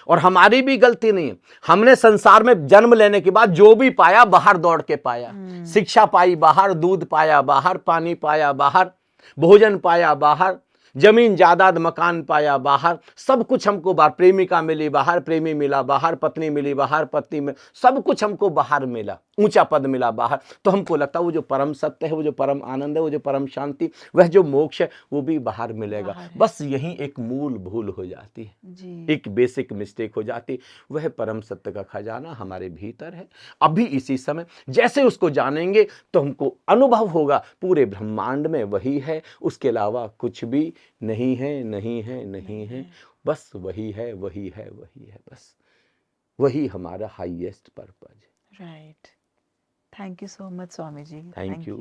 और हमारी भी गलती नहीं है, हमने संसार में जन्म लेने के बाद जो भी पाया बाहर दौड़ के पाया। शिक्षा पाई बाहर, दूध पाया बाहर, पानी पाया बाहर, भोजन पाया बाहर, जमीन जायदाद मकान पाया बाहर, सब कुछ हमको बाहर। प्रेमिका मिली बाहर, प्रेमी मिला बाहर, पत्नी मिली बाहर, पत्नी में सब कुछ हमको बाहर मिला, ऊंचा पद मिला बाहर। तो हमको लगता है वो जो परम सत्य है, वो जो परम आनंद है, वो जो परम शांति, वह जो मोक्ष है, वो भी बाहर मिलेगा। बस यही एक मूल भूल हो जाती है, एक बेसिक मिस्टेक हो जाती। वह परम सत्य का खजाना हमारे भीतर है, अभी इसी समय। जैसे उसको जानेंगे तो हमको अनुभव होगा पूरे ब्रह्मांड में वही है, उसके अलावा कुछ भी नहीं है, नहीं है, नहीं है, बस वही है, वही है, वही है, बस वही हमारा highest purpose. Right. Thank you so much Swami ji. Thank you.